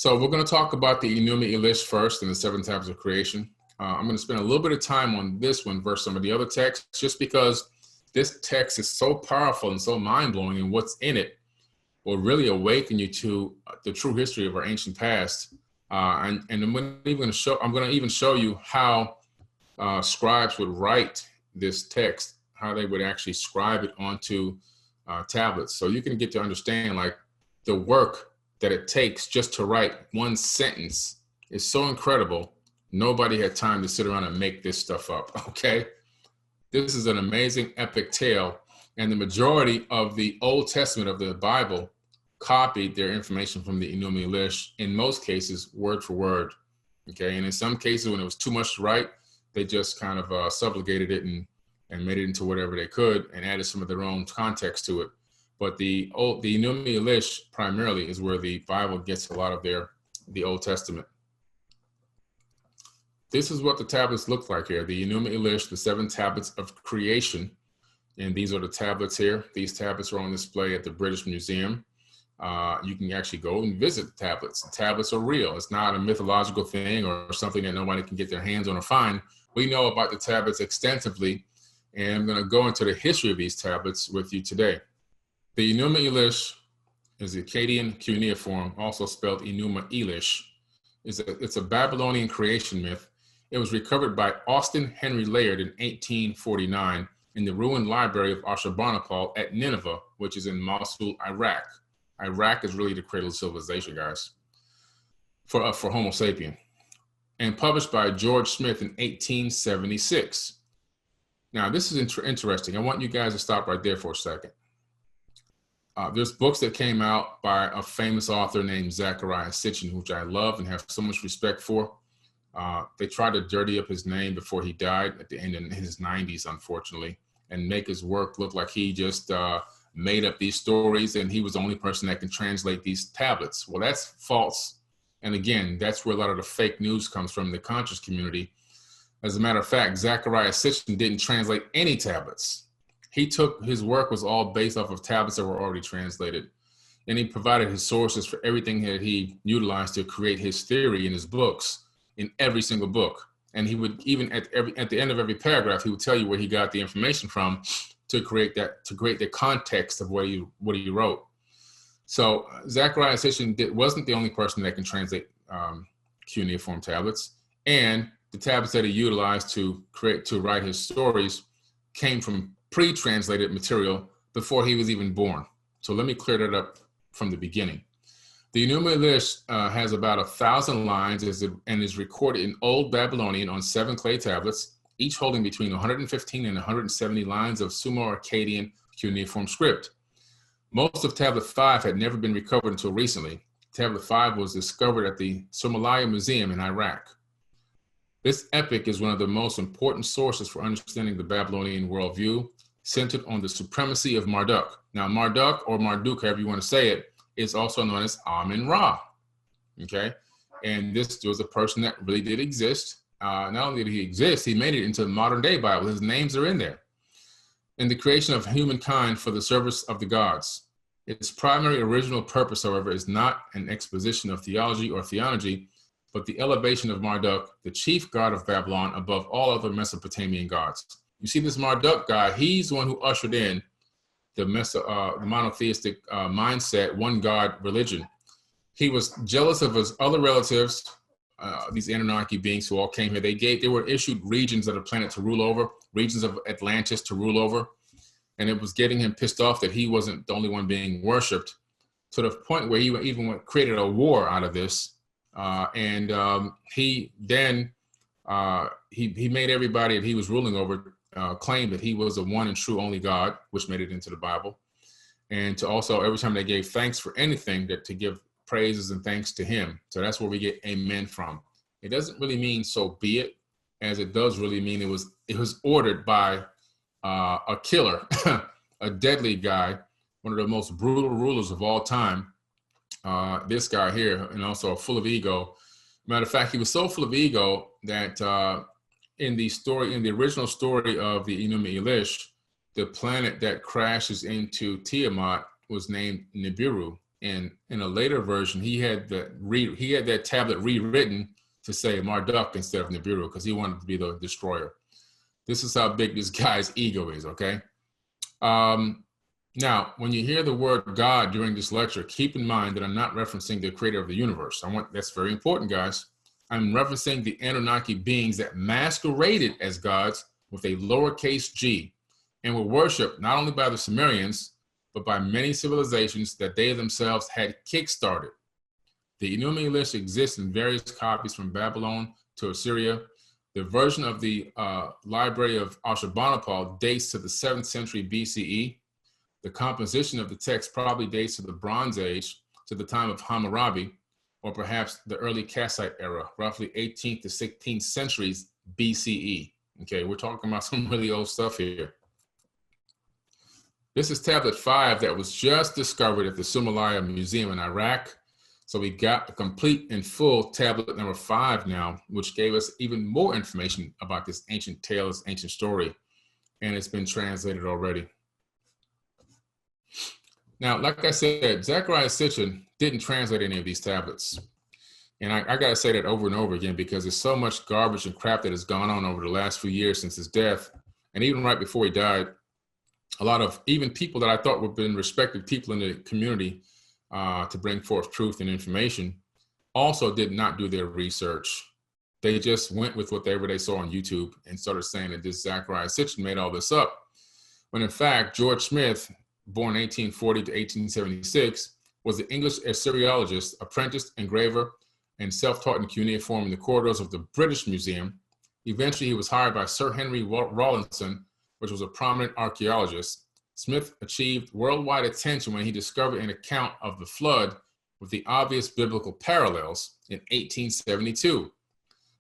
So we're going to talk about the Enuma Elish first and the 7 tablets of creation. I'm going to spend a little bit of time on this one versus some of the other texts, just because this text is so powerful and so mind-blowing, and what's in it will really awaken you to the true history of our ancient past. And I'm going to even show you how scribes would write this text, how they would actually scribe it onto tablets. So you can get to understand like the work that it takes just to write one sentence is so incredible. Nobody had time to sit around and make this stuff up, okay? This is an amazing epic tale, and the majority of the Old Testament of the Bible copied their information from the Enuma Elish, in most cases, word for word, okay? And in some cases, when it was too much to write, they just kind of subjugated it and made it into whatever they could and added some of their own context to it. But the Enuma Elish primarily is where the Bible gets a lot of the Old Testament. This is what the tablets look like here. The Enuma Elish, the 7 tablets of creation. And these are the tablets here. These tablets are on display at the British Museum. You can actually go and visit the tablets. The tablets are real. It's not a mythological thing or something that nobody can get their hands on or find. We know about the tablets extensively, and I'm going to go into the history of these tablets with you today. The Enuma Elish is the Akkadian cuneiform, also spelled Enuma Elish. It's a Babylonian creation myth. It was recovered by Austin Henry Layard in 1849 in the ruined library of Ashurbanipal at Nineveh, which is in Mosul, Iraq. Iraq is really the cradle of civilization, guys, for Homo sapien, and published by George Smith in 1876. Now, this is interesting. I want you guys to stop right there for a second. There's books that came out by a famous author named Zachariah, Sitchin, which I love and have so much respect for. They tried to dirty up his name before he died at the end in his 90s, unfortunately, and make his work look like he just made up these stories and he was the only person that can translate these tablets. Well, that's false. And again, that's where a lot of the fake news comes from, the conscious community. As a matter of fact, Zachariah Sitchin didn't translate any tablets. His work was all based off of tablets that were already translated. And he provided his sources for everything that he utilized to create his theory in his books, in every single book. And he would, even at the end of every paragraph, he would tell you where he got the information from to create the context of what he wrote. So Zachariah Sitchin wasn't the only person that can translate cuneiform tablets, and the tablets that he utilized to write his stories came from pre-translated material before he was even born. So let me clear that up from the beginning. The Enuma Elish has about 1,000 lines and is recorded in Old Babylonian on 7 clay tablets, each holding between 115 and 170 lines of Sumer-Akkadian cuneiform script. Most of Tablet 5 had never been recovered until recently. Tablet 5 was discovered at the Somalia Museum in Iraq. This epic is one of the most important sources for understanding the Babylonian worldview, centered on the supremacy of Marduk. Now, Marduk, or Marduk, however you want to say it, is also known as Amun-Ra, okay? And this was a person that really did exist. Not only did he exist, he made it into the modern day Bible. His names are in there. And the creation of humankind for the service of the gods. Its primary original purpose, however, is not an exposition of theology or theology, but the elevation of Marduk, the chief god of Babylon, above all other Mesopotamian gods. You see this Marduk guy, he's the one who ushered in the monotheistic mindset, one God religion. He was jealous of his other relatives, these Anunnaki beings who all came here. They were issued regions of the planet to rule over, regions of Atlantis to rule over. And it was getting him pissed off that he wasn't the only one being worshipped, to the point where he even created a war out of this. He made everybody that he was ruling over claim that he was the one and true only God, which made it into the Bible. And to also, every time they gave thanks for anything, that to give praises and thanks to him. So that's where we get amen from. It doesn't really mean so be it, as it does really mean it was ordered by a killer, a deadly guy, one of the most brutal rulers of all time. This guy here, and also full of ego. Matter of fact, he was so full of ego that in the original story of the Enuma Elish, the planet that crashes into Tiamat was named Nibiru. And in a later version, he had that tablet rewritten to say Marduk instead of Nibiru because he wanted to be the destroyer. This is how big this guy's ego is, okay? Now, when you hear the word God during this lecture, keep in mind that I'm not referencing the creator of the universe. That's very important, guys. I'm referencing the Anunnaki beings that masqueraded as gods with a lowercase g and were worshipped not only by the Sumerians, but by many civilizations that they themselves had kickstarted. The Enuma Elish exists in various copies from Babylon to Assyria. The version of the Library of Ashurbanipal dates to the 7th century BCE. The composition of the text probably dates to the Bronze Age, to the time of Hammurabi, or perhaps the early Kassite era, roughly 18th to 16th centuries BCE. Okay, we're talking about some really old stuff here. This is tablet 5 that was just discovered at the Sumerian Museum in Iraq. So we got a complete and full tablet number 5 now, which gave us even more information about this ancient tale, this ancient story, and it's been translated already. Now, like I said, Zachariah Sitchin didn't translate any of these tablets. And I got to say that over and over again because there's so much garbage and crap that has gone on over the last few years since his death. And even right before he died, a lot of even people that I thought would have been respected people in the community to bring forth truth and information also did not do their research. They just went with whatever they saw on YouTube and started saying that this Zachariah Sitchin made all this up. When in fact, George Smith, born 1840 to 1876, was an English Assyriologist, apprenticed engraver, and self-taught in cuneiform in the corridors of the British Museum. Eventually, he was hired by Sir Henry Rawlinson, which was a prominent archaeologist. Smith achieved worldwide attention when he discovered an account of the flood with the obvious biblical parallels in 1872,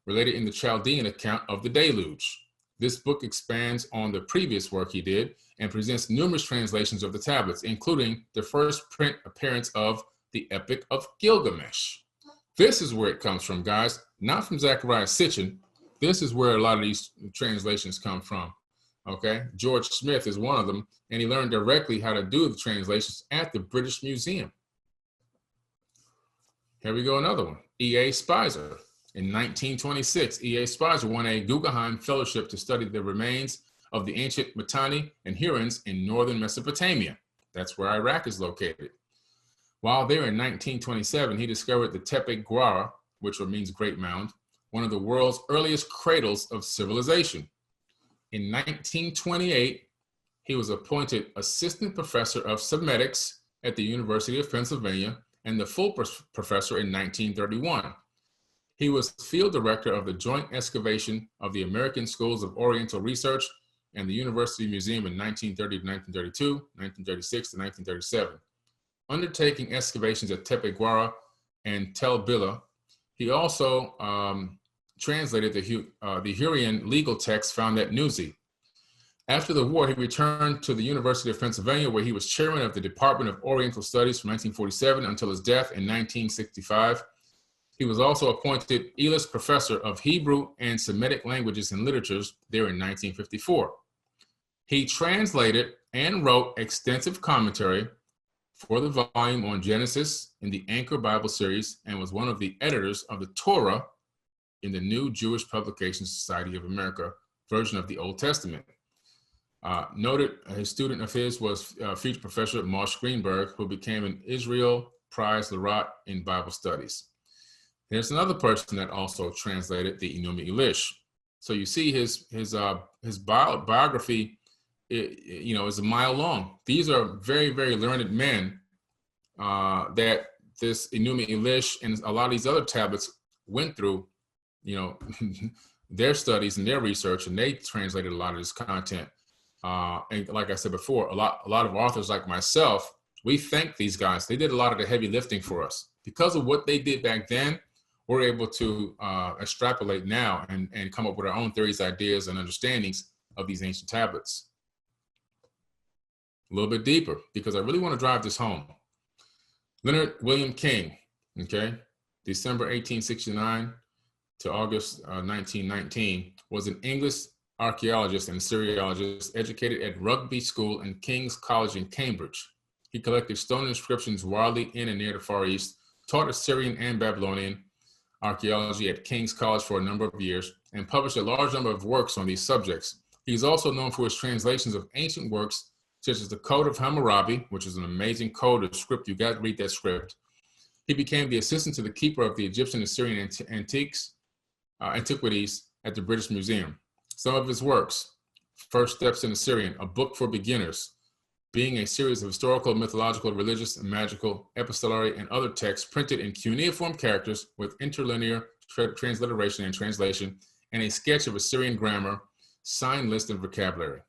related in the Chaldean account of the deluge. This book expands on the previous work he did and presents numerous translations of the tablets, including the first print appearance of the Epic of Gilgamesh. This is where it comes from, guys, not from Zachariah Sitchin. This is where a lot of these translations come from, okay? George Smith is one of them, and he learned directly how to do the translations at the British Museum. Here we go, another one, E.A. Spicer. In 1926, E.A. Spicer won a Guggenheim Fellowship to study the remains of the ancient Mitanni and Hurons in northern Mesopotamia. That's where Iraq is located. While there in 1927, he discovered the Tepe Guara, which means Great Mound, one of the world's earliest cradles of civilization. In 1928, he was appointed assistant professor of Semetics at the University of Pennsylvania and the full professor in 1931. He was field director of the joint excavation of the American Schools of Oriental Research and the University Museum in 1930 to 1932, 1936 to 1937. Undertaking excavations at Tepe Guara and Tel Bila, he also translated the Hurrian legal text found at Nuzi. After the war, he returned to the University of Pennsylvania, where he was chairman of the Department of Oriental Studies from 1947 until his death in 1965. He was also appointed Elish Professor of Hebrew and Semitic Languages and Literatures there in 1954. He translated and wrote extensive commentary for the volume on Genesis in the Anchor Bible series and was one of the editors of the Torah in the New Jewish Publication Society of America version of the Old Testament. Noted, a student of his was future professor Marsh Greenberg, who became an Israel Prize Laureate in Bible Studies. There's another person that also translated the Enuma Elish. So you see his biography, is a mile long. These are very, very learned men that this Enuma Elish and a lot of these other tablets went through, their studies and their research, and they translated a lot of this content. And like I said before, a lot of authors like myself, we thank these guys. They did a lot of the heavy lifting for us. Because of what they did back then, we're able to extrapolate now and come up with our own theories, ideas, and understandings of these ancient tablets. A little bit deeper, because I really want to drive this home. Leonard William King, okay, December 1869 to August 1919, was an English archaeologist and Assyriologist educated at Rugby School and King's College in Cambridge. He collected stone inscriptions widely in and near the Far East, taught Assyrian and Babylonian archaeology at King's College for a number of years, and published a large number of works on these subjects. He's also known for his translations of ancient works, such as the Code of Hammurabi, which is an amazing code of script. You got to read that script. He became the assistant to the keeper of the Egyptian Assyrian antiquities at the British Museum. Some of his works: First Steps in Assyrian, a book for beginners, being a series of historical, mythological, religious, and magical, epistolary, and other texts printed in cuneiform characters with interlinear transliteration and translation, and a sketch of Assyrian grammar, sign list, and vocabulary.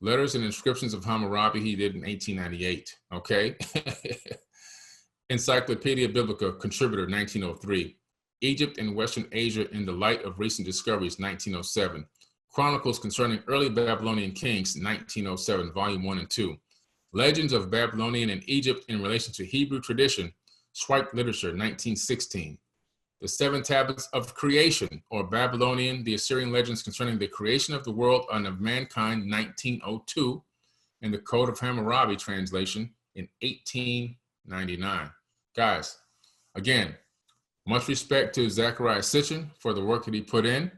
Letters and Inscriptions of Hammurabi, he did in 1898, okay? Encyclopedia Biblica, contributor, 1903. Egypt and Western Asia in the Light of Recent Discoveries, 1907. Chronicles Concerning Early Babylonian Kings, 1907, Volume 1 and 2. Legends of Babylonian and Egypt in Relation to Hebrew Tradition, Swipe Literature, 1916. The Seven Tablets of Creation, or Babylonian, the Assyrian Legends Concerning the Creation of the World and of Mankind, 1902. And the Code of Hammurabi translation in 1899. Guys, again, much respect to Zachariah Sitchin for the work that he put in,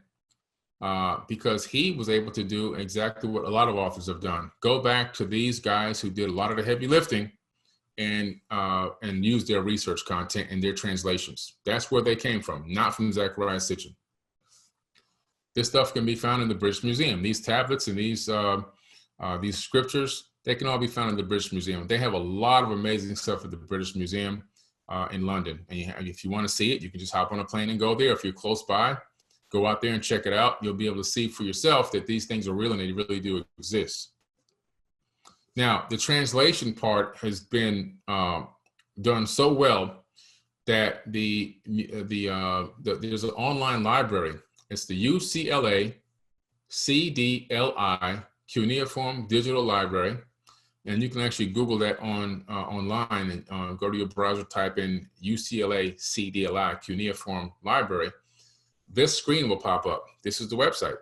because he was able to do exactly what a lot of authors have done. Go back to these guys who did a lot of the heavy lifting and use their research content and their translations. That's where they came from, not from Zachariah Sitchin. This stuff can be found in the British Museum. These tablets and these scriptures, they can all be found in the British Museum. They have a lot of amazing stuff at the British Museum in London. And if you want to see it, you can just hop on a plane and go there. If you're close by, go out there and check it out. You'll be able to see for yourself that these things are real and they really do exist. Now, the translation part has been done so well that there's an online library. It's the UCLA CDLI Cuneiform Digital Library. And you can actually Google that online and go to your browser, type in UCLA CDLI Cuneiform Library. This screen will pop up. This is the website.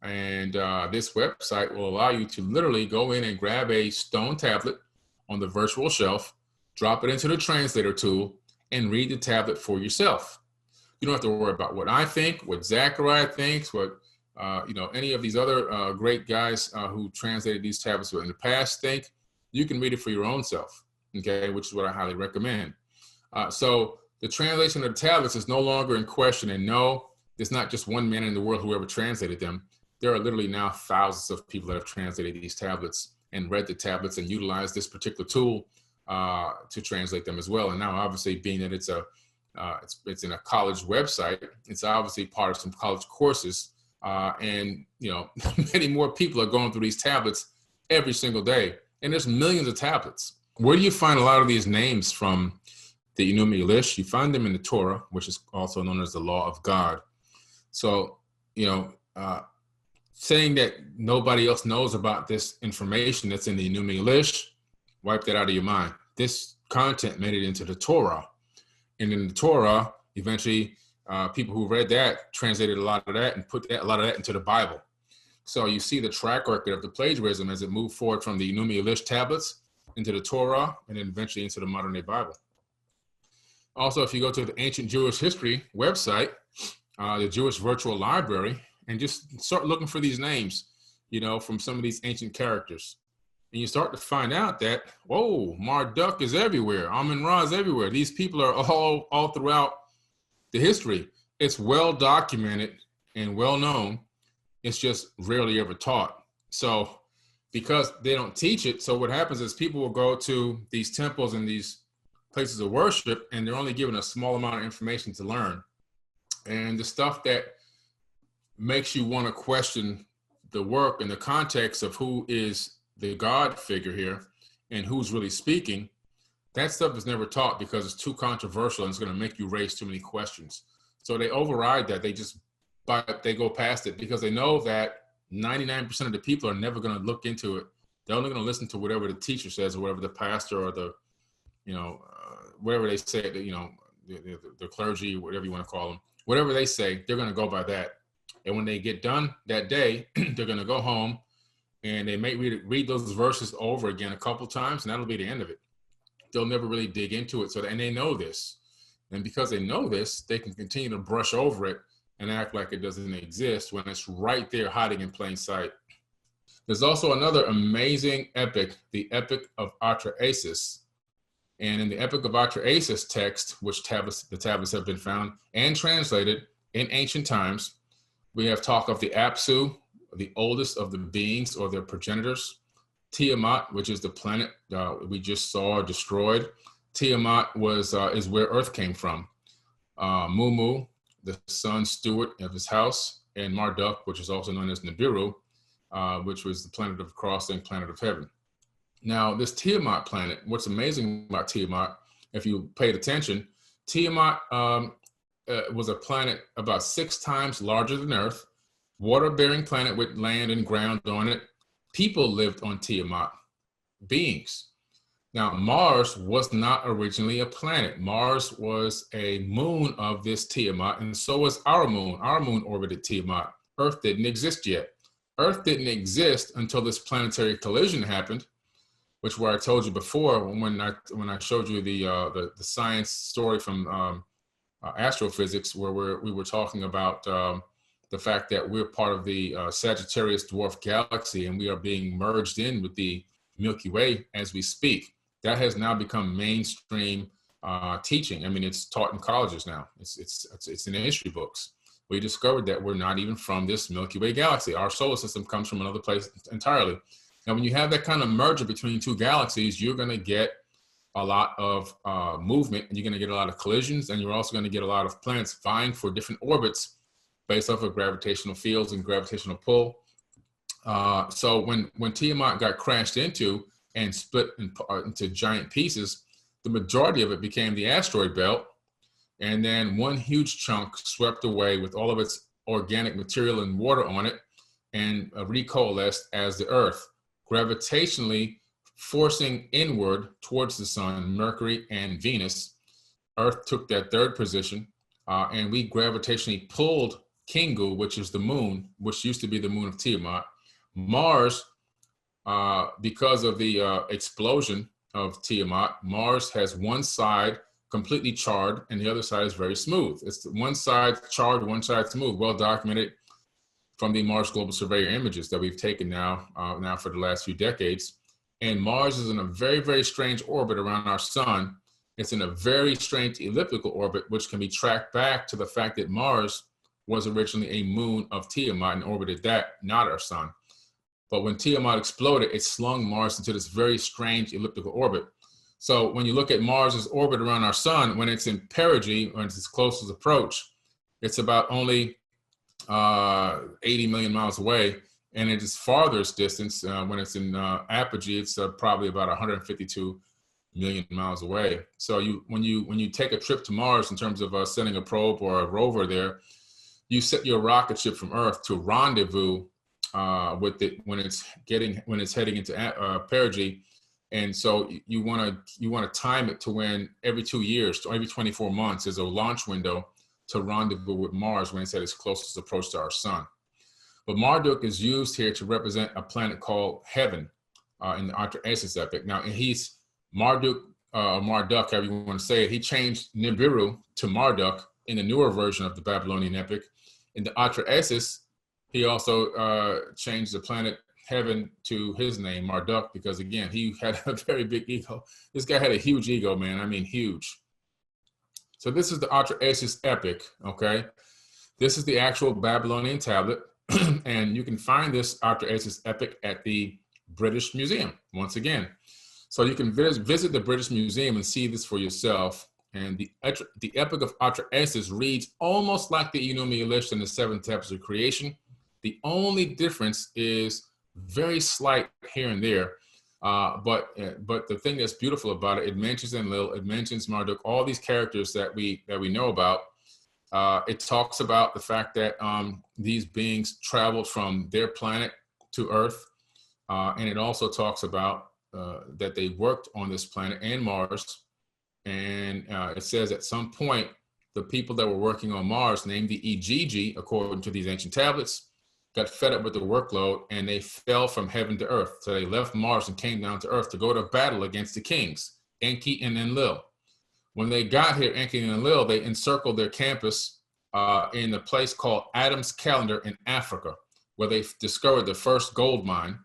And this website will allow you to literally go in and grab a stone tablet on the virtual shelf, drop it into the translator tool, and read the tablet for yourself. You don't have to worry about what I think, what Zachariah thinks, what any of these other great guys who translated these tablets in the past think. You can read it for your own self, okay, which is what I highly recommend. So the translation of the tablets is no longer in question, and no, there's not just one man in the world who ever translated them. There are literally now thousands of people that have translated these tablets and read the tablets and utilized this particular tool to translate them as well. And now, obviously, being that it's in a college website, it's obviously part of some college courses. And many more people are going through these tablets every single day. And there's millions of tablets. Where do you find a lot of these names from the Enuma Elish? You find them in the Torah, which is also known as the Law of God. So, saying that nobody else knows about this information that's in the Enuma Elish, wipe that out of your mind. This content made it into the Torah. And in the Torah, eventually, people who read that translated a lot of that and put a lot of that into the Bible. So you see the track record of the plagiarism as it moved forward from the Enuma Elish tablets into the Torah and then eventually into the modern day Bible. Also, if you go to the Ancient Jewish History website, the Jewish Virtual Library, and just start looking for these names, from some of these ancient characters. And you start to find out that, whoa, Marduk is everywhere. Amun-Ra is everywhere. These people are all throughout the history. It's well documented and well known. It's just rarely ever taught. So because they don't teach it, so what happens is people will go to these temples and these places of worship, and they're only given a small amount of information to learn. And the stuff that makes you want to question the work and the context of who is the God figure here and who's really speaking, that stuff is never taught because it's too controversial and it's going to make you raise too many questions. So they override that. They go past it because they know that 99% of the people are never going to look into it. They're only going to listen to whatever the teacher says or whatever the pastor or the, whatever they say, the clergy, whatever you want to call them, whatever they say, they're going to go by that. And when they get done that day, they're going to go home and they may read those verses over again a couple times, and that'll be the end of it. They'll never really dig into it. And they know this. And because they know this, they can continue to brush over it and act like it doesn't exist when it's right there hiding in plain sight. There's also another amazing epic, the Epic of Atra Hasis. And in the Epic of Atra Hasis text, which the tablets have been found and translated in ancient times, we have talk of the Apsu, the oldest of the beings or their progenitors. Tiamat, which is the planet we just saw destroyed. Tiamat is where Earth came from. Mumu, the sun steward of his house, and Marduk, which is also known as Nibiru, which was the planet of crossing, planet of heaven. Now, this Tiamat planet, what's amazing about Tiamat, if you paid attention, Tiamat was a planet about 6 times larger than Earth, water-bearing planet with land and ground on it. People lived on Tiamat, beings. Now, Mars was not originally a planet. Mars was a moon of this Tiamat, and so was our moon. Our moon orbited Tiamat. Earth didn't exist yet. Earth didn't exist until this planetary collision happened, which where I told you before when I showed you the science story from astrophysics, where we were talking about the fact that we're part of the Sagittarius dwarf galaxy, and we are being merged in with the Milky Way as we speak. That has now become mainstream teaching. I mean, it's taught in colleges now. It's in the history books. We discovered that we're not even from this Milky Way galaxy. Our solar system comes from another place entirely. Now, when you have that kind of merger between 2 galaxies, you're going to get a lot of movement, and you're going to get a lot of collisions, and you're also going to get a lot of planets vying for different orbits based off of gravitational fields and gravitational pull. So when Tiamat got crashed into and split into giant pieces, the majority of it became the asteroid belt, and then one huge chunk swept away with all of its organic material and water on it and recoalesced as the Earth, gravitationally forcing inward towards the sun, Mercury and Venus. Earth took that 3rd position, and we gravitationally pulled Kingu, which is the moon, which used to be the moon of Tiamat. Mars, because of the explosion of Tiamat, Mars has one side completely charred and the other side is very smooth. It's one side charred, one side smooth, well documented from the Mars Global Surveyor images that we've taken now for the last few decades. And Mars is in a very, very strange orbit around our sun. It's in a very strange elliptical orbit, which can be tracked back to the fact that Mars was originally a moon of Tiamat and orbited that, not our sun. But when Tiamat exploded, it slung Mars into this very strange elliptical orbit. So when you look at Mars's orbit around our sun, when it's in perigee, when it's its closest approach, it's about only 80 million miles away. And at its farthest distance, when it's in apogee, it's probably about 152 million miles away. So when you take a trip to Mars in terms of sending a probe or a rover there, you set your rocket ship from Earth to rendezvous with it when it's heading into perigee, and so you want to time it to when every 2 years, to every 24 months, is a launch window to rendezvous with Mars when it's at its closest approach to our sun. But Marduk is used here to represent a planet called Heaven in the Atra Hasis epic. Now, and he's Marduk, Marduk, however you want to say it. He changed Nibiru to Marduk in the newer version of the Babylonian epic. In the Atra Hasis, he also changed the planet Heaven to his name, Marduk, because again, he had a very big ego. This guy had a huge ego, man. I mean, huge. So this is the Atra Hasis epic, okay? This is the actual Babylonian tablet, and you can find this Atra Hasis epic at the British Museum, once again. So you can visit the British Museum and see this for yourself. And the Epic of Atra Hasis reads almost like the Enuma Elish and the 7 Tablets of Creation. The only difference is very slight here and there. But the thing that's beautiful about it, it mentions Enlil, it mentions Marduk, all these characters that we know about. It talks about the fact that these beings traveled from their planet to Earth. And it also talks about that they worked on this planet and Mars. And it says at some point, the people that were working on Mars, named the Igigi, according to these ancient tablets, got fed up with the workload, and they fell from heaven to earth. So they left Mars and came down to earth to go to battle against the kings, Enki and Enlil. When they got here, Enki and Enlil, they encircled their campus in a place called Adam's Calendar in Africa, where they discovered the first gold mine.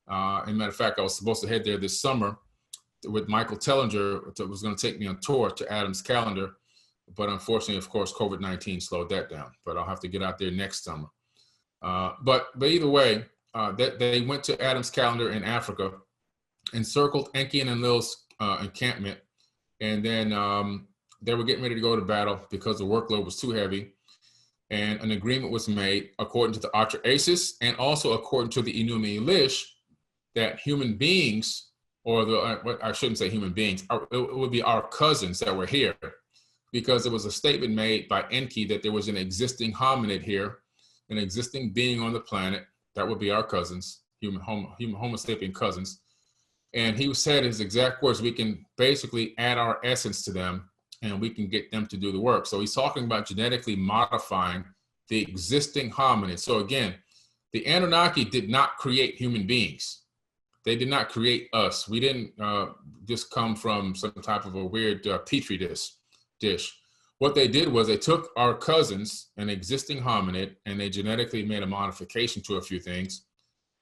As a matter of fact, I was supposed to head there this summer with Michael Tellinger. It was going to take me on tour to Adam's Calendar, but unfortunately, of course, COVID-19 slowed that down. But I'll have to get out there next summer. But either way, they went to Adam's Calendar in Africa, encircled Enki and Enlil's encampment, and then they were getting ready to go to battle because the workload was too heavy. And an agreement was made according to the Atra Hasis and also according to the Enuma Elish that human beings, or I shouldn't say human beings, it would be our cousins that were here, because there was a statement made by Enki that there was an existing hominid here, an existing being on the planet that would be our cousins, Homo sapien cousins. And he said his exact words, we can basically add our essence to them and we can get them to do the work. So he's talking about genetically modifying the existing hominid. So again, the Anunnaki did not create human beings. They did not create us. We didn't just come from some type of a weird petri dish. What they did was they took our cousins, an existing hominid, and they genetically made a modification to a few things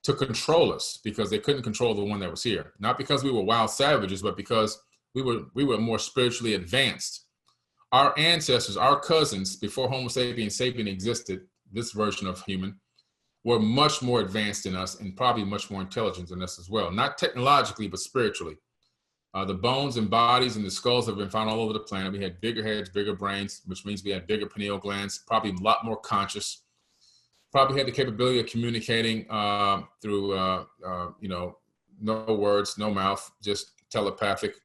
to control us, because they couldn't control the one that was here. Not because we were wild savages, but because we were more spiritually advanced. Our ancestors, our cousins, before Homo sapiens sapien existed, this version of human, were much more advanced than us and probably much more intelligent than us as well. Not technologically, but spiritually. The bones and bodies and the skulls have been found all over the planet. We had bigger heads, bigger brains, which means we had bigger pineal glands, probably a lot more conscious. Probably had the capability of communicating through, no words, no mouth, just telepathic.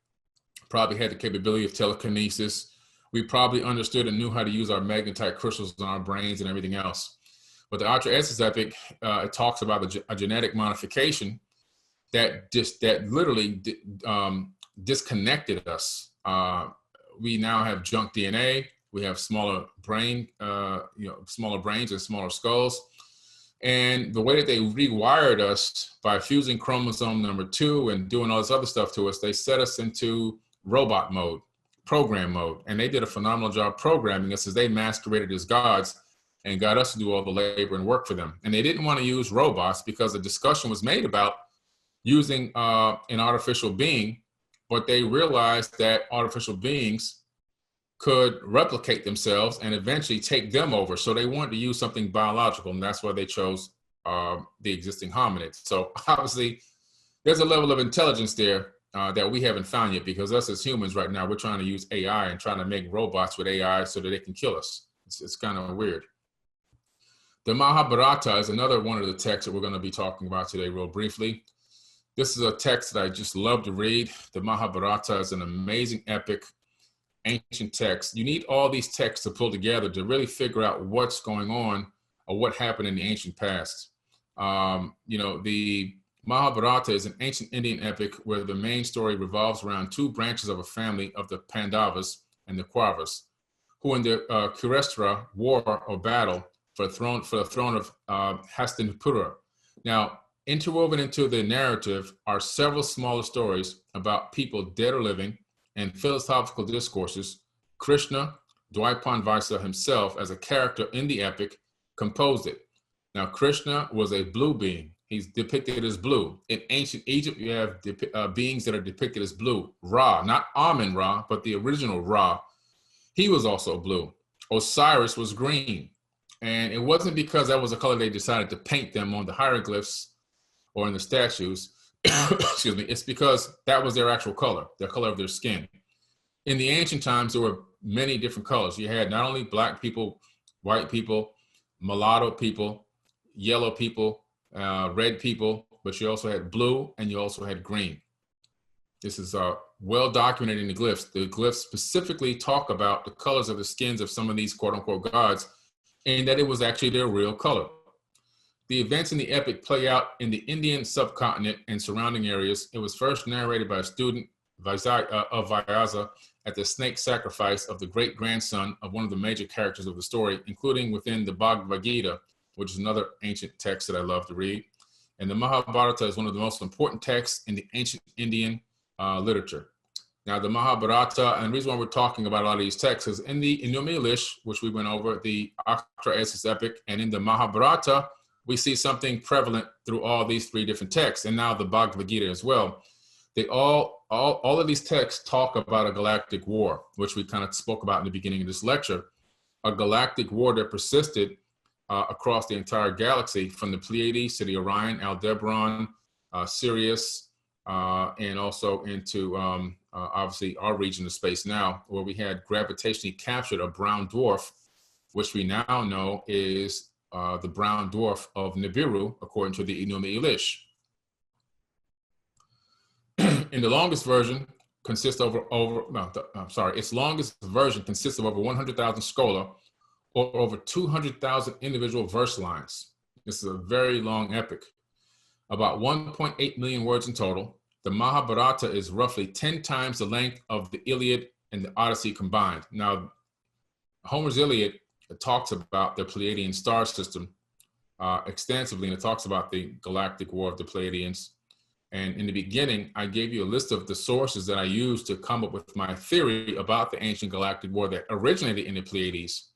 Probably had the capability of telekinesis. We probably understood and knew how to use our magnetite crystals in our brains and everything else. But the Atra Hasis epic, it talks about a genetic modification that literally disconnected us. We now have junk DNA. We have smaller brains and smaller skulls. And the way that they rewired us by fusing chromosome number 2 and doing all this other stuff to us, they set us into robot mode, program mode. And they did a phenomenal job programming us as they masqueraded as gods and got us to do all the labor and work for them. And they didn't want to use robots because the discussion was made about using an artificial being, but they realized that artificial beings could replicate themselves and eventually take them over. So they wanted to use something biological, and that's why they chose the existing hominids. So obviously, there's a level of intelligence there that we haven't found yet, because us as humans right now, we're trying to use AI and trying to make robots with AI so that they can kill us. It's kind of weird. The Mahabharata is another one of the texts that we're going to be talking about today real briefly. This is a text that I just love to read. The Mahabharata is an amazing epic, ancient text. You need all these texts to pull together to really figure out what's going on or what happened in the ancient past. The Mahabharata is an ancient Indian epic where the main story revolves around 2 branches of a family of the Pandavas and the Kauravas, who in the Kurukshetra war or battle for the throne of Hastinapura. Now, interwoven into the narrative are several smaller stories about people dead or living and philosophical discourses. Krishna, Dwaipanvasa himself, as a character in the epic, composed it. Now, Krishna was a blue being. He's depicted as blue. In ancient Egypt, you have beings that are depicted as blue. Ra, not Amun-Ra, but the original Ra. He was also blue. Osiris was green. And it wasn't because that was a color they decided to paint them on the hieroglyphs or in the statues. Excuse me. It's because that was their actual color, the color of their skin. In the ancient times, there were many different colors. You had not only black people, white people, mulatto people, yellow people, red people, but you also had blue and you also had green. This is well documented in the glyphs. The glyphs specifically talk about the colors of the skins of some of these quote unquote gods, and that it was actually their real color. The events in the epic play out in the Indian subcontinent and surrounding areas. It was first narrated by a student of Vyasa at the snake sacrifice of the great-grandson of one of the major characters of the story, including within the Bhagavad Gita, which is another ancient text that I love to read. And the Mahabharata is one of the most important texts in the ancient Indian literature. Now, the Mahabharata, and the reason why we're talking about a lot of these texts is in the Enuma Elish, which we went over, the Atra Hasis epic, and in the Mahabharata, we see something prevalent through all these three different texts, and now the Bhagavad Gita as well. They all of these texts talk about a galactic war, which we kind of spoke about in the beginning of this lecture, a galactic war that persisted across the entire galaxy, from the Pleiades to the Orion, Aldebaran, Sirius, and also into obviously our region of space now, where we had gravitationally captured a brown dwarf, which we now know is the brown dwarf of Nibiru, according to the Enuma Elish. In the longest version consists its longest version consists of over 100,000 schola, or over 200,000 individual verse lines. This is a very long epic. About 1.8 million words in total. The Mahabharata is roughly 10 times the length of the Iliad and the Odyssey combined. Now, Homer's Iliad talks about the Pleiadian star system extensively, and it talks about the galactic war of the Pleiadians. And in the beginning, I gave you a list of the sources that I used to come up with my theory about the ancient galactic war that originated in the Pleiades.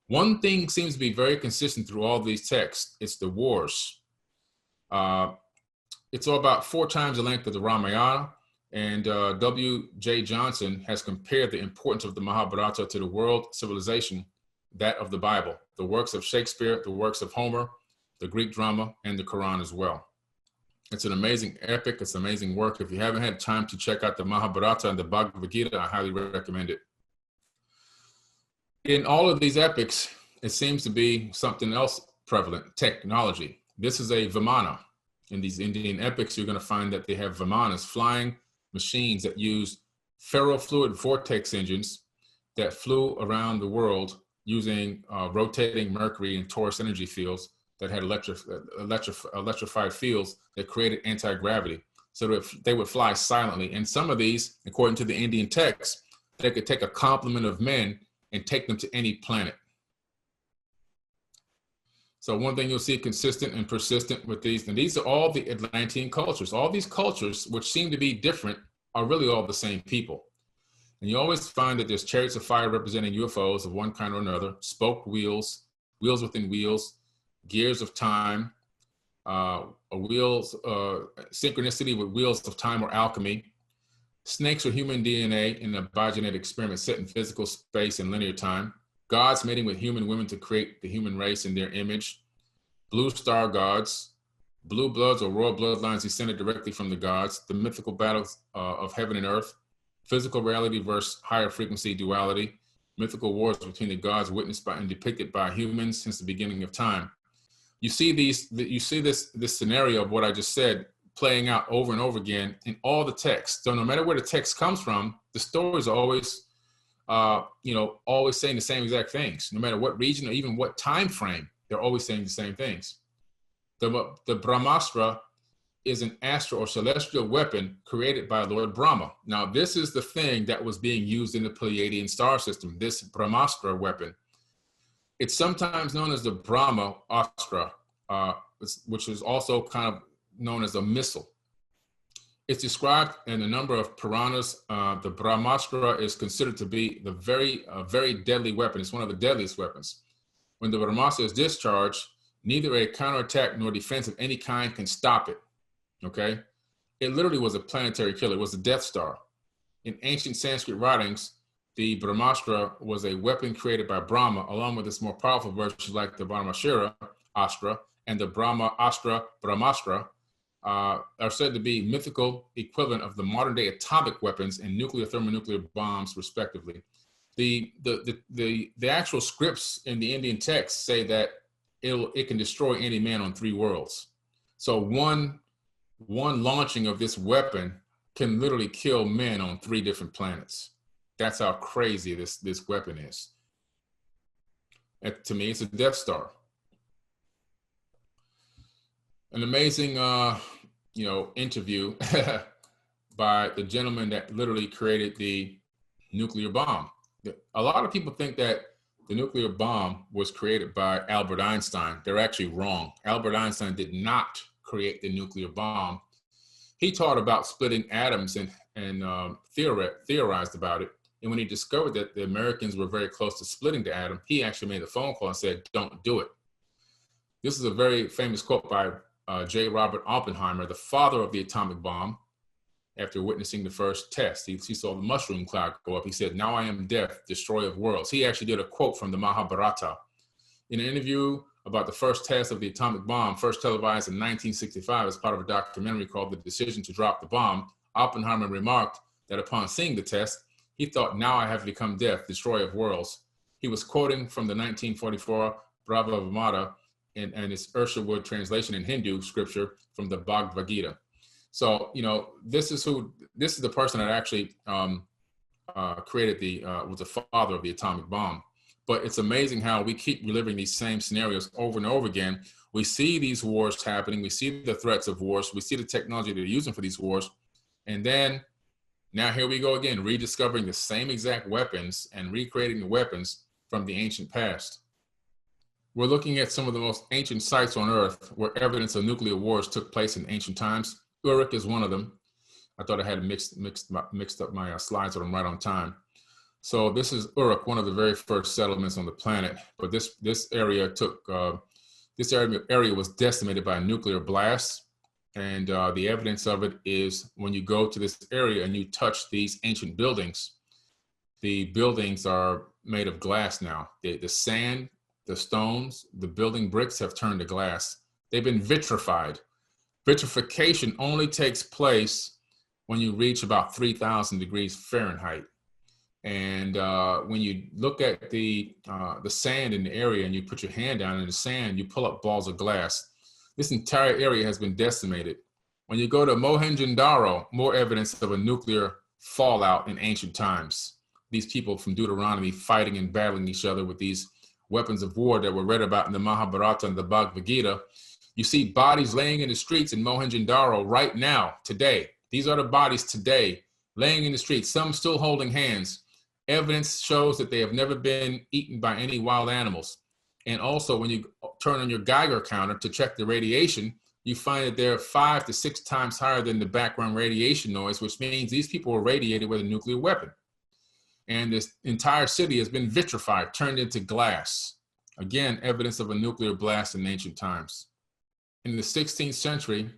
One thing seems to be very consistent through all these texts. It's the wars. It's all about 4 times the length of the Ramayana. And W.J. Johnson has compared the importance of the Mahabharata to the world civilization, that of the Bible, the works of Shakespeare, the works of Homer, the Greek drama, and the Quran as well. It's an amazing epic. It's an amazing work. If you haven't had time to check out the Mahabharata and the Bhagavad Gita, I highly recommend it. In all of these epics, it seems to be something else prevalent, technology. This is a Vimana. In these Indian epics, you're going to find that they have Vimanas, flying machines that use ferrofluid vortex engines that flew around the world using rotating Mercury and Taurus energy fields that had electrified fields that created anti-gravity. So that they would fly silently. And some of these, according to the Indian texts, they could take a complement of men and take them to any planet. So one thing you'll see consistent and persistent with these, and these are all the Atlantean cultures. All these cultures, which seem to be different, are really all the same people. And you always find that there's chariots of fire representing UFOs of one kind or another, spoked wheels, wheels within wheels, gears of time, synchronicity with wheels of time or alchemy, snakes or human DNA in a biogenetic experiment set in physical space and linear time, gods mating with human women to create the human race in their image, blue star gods, blue bloods or royal bloodlines descended directly from the gods, the mythical battles of heaven and earth, physical reality versus higher frequency duality, mythical wars between the gods witnessed by and depicted by humans since the beginning of time. You see this scenario of what I just said playing out over and over again in all the texts. So no matter where the text comes from, the stories are always, always saying the same exact things. No matter what region or even what time frame, they're always saying the same things. The Brahmastra is an astral or celestial weapon created by Lord Brahma. Now, this is the thing that was being used in the Pleiadian star system, this Brahmastra weapon. It's sometimes known as the Brahma Astra, which is also kind of known as a missile. It's described in a number of Puranas. The Brahmastra is considered to be a very deadly weapon. It's one of the deadliest weapons. When the Brahmastra is discharged, neither a counterattack nor defense of any kind can stop it, okay? It literally was a planetary killer. It was a Death Star. In ancient Sanskrit writings, the Brahmastra was a weapon created by Brahma, along with its more powerful versions like the Brahmashira Astra and the Brahma Astra Brahmastra, are said to be mythical equivalent of the modern day atomic weapons and nuclear thermonuclear bombs, respectively. The actual scripts in the Indian text say that it can destroy any man on 3 worlds. So one launching of this weapon can literally kill men on 3 different planets. That's how crazy this weapon is. And to me, it's a Death Star. An amazing, interview by the gentleman that literally created the nuclear bomb. A lot of people think that the nuclear bomb was created by Albert Einstein. They're actually wrong. Albert Einstein did not create the nuclear bomb. He taught about splitting atoms and theorized about it. And when he discovered that the Americans were very close to splitting the atom, he actually made a phone call and said, don't do it. This is a very famous quote by J. Robert Oppenheimer, the father of the atomic bomb. After witnessing the first test, he saw the mushroom cloud go up. He said, now I am death, destroyer of worlds. He actually did a quote from the Mahabharata. In an interview about the first test of the atomic bomb, first televised in 1965 as part of a documentary called The Decision to Drop the Bomb, Oppenheimer remarked that upon seeing the test, he thought, now I have become death, destroyer of worlds. He was quoting from the 1944 Brahmavamata and its Urshawood translation in Hindu scripture from the Bhagavad Gita. So, you know, this is the person that actually created was the father of the atomic bomb. But it's amazing how we keep reliving these same scenarios over and over again. We see these wars happening. We see the threats of wars. We see the technology they're using for these wars. And then now here we go again, rediscovering the same exact weapons and recreating the weapons from the ancient past. We're looking at some of the most ancient sites on Earth where evidence of nuclear wars took place in ancient times. Uruk is one of them. I thought I had mixed up my slides on them right on time. So this is Uruk, one of the very first settlements on the planet. But this area was decimated by a nuclear blast. And the evidence of it is when you go to this area and you touch these ancient buildings, the buildings are made of glass now. The sand, the stones, the building bricks have turned to glass. They've been vitrified. Vitrification only takes place when you reach about 3,000 degrees Fahrenheit. And when you look at the sand in the area and you put your hand down in the sand, you pull up balls of glass. This entire area has been decimated. When you go to Mohenjo-Daro, more evidence of a nuclear fallout in ancient times. These people from Deuteronomy fighting and battling each other with these weapons of war that were read about in the Mahabharata and the Bhagavad Gita. You see bodies laying in the streets in Mohenjo-Daro right now, today. These are the bodies today, laying in the streets, some still holding hands. Evidence shows that they have never been eaten by any wild animals. And also, when you turn on your Geiger counter to check the radiation, you find that they're 5 to 6 times higher than the background radiation noise, which means these people were radiated with a nuclear weapon. And this entire city has been vitrified, turned into glass. Again, evidence of a nuclear blast in ancient times. In the 16th century,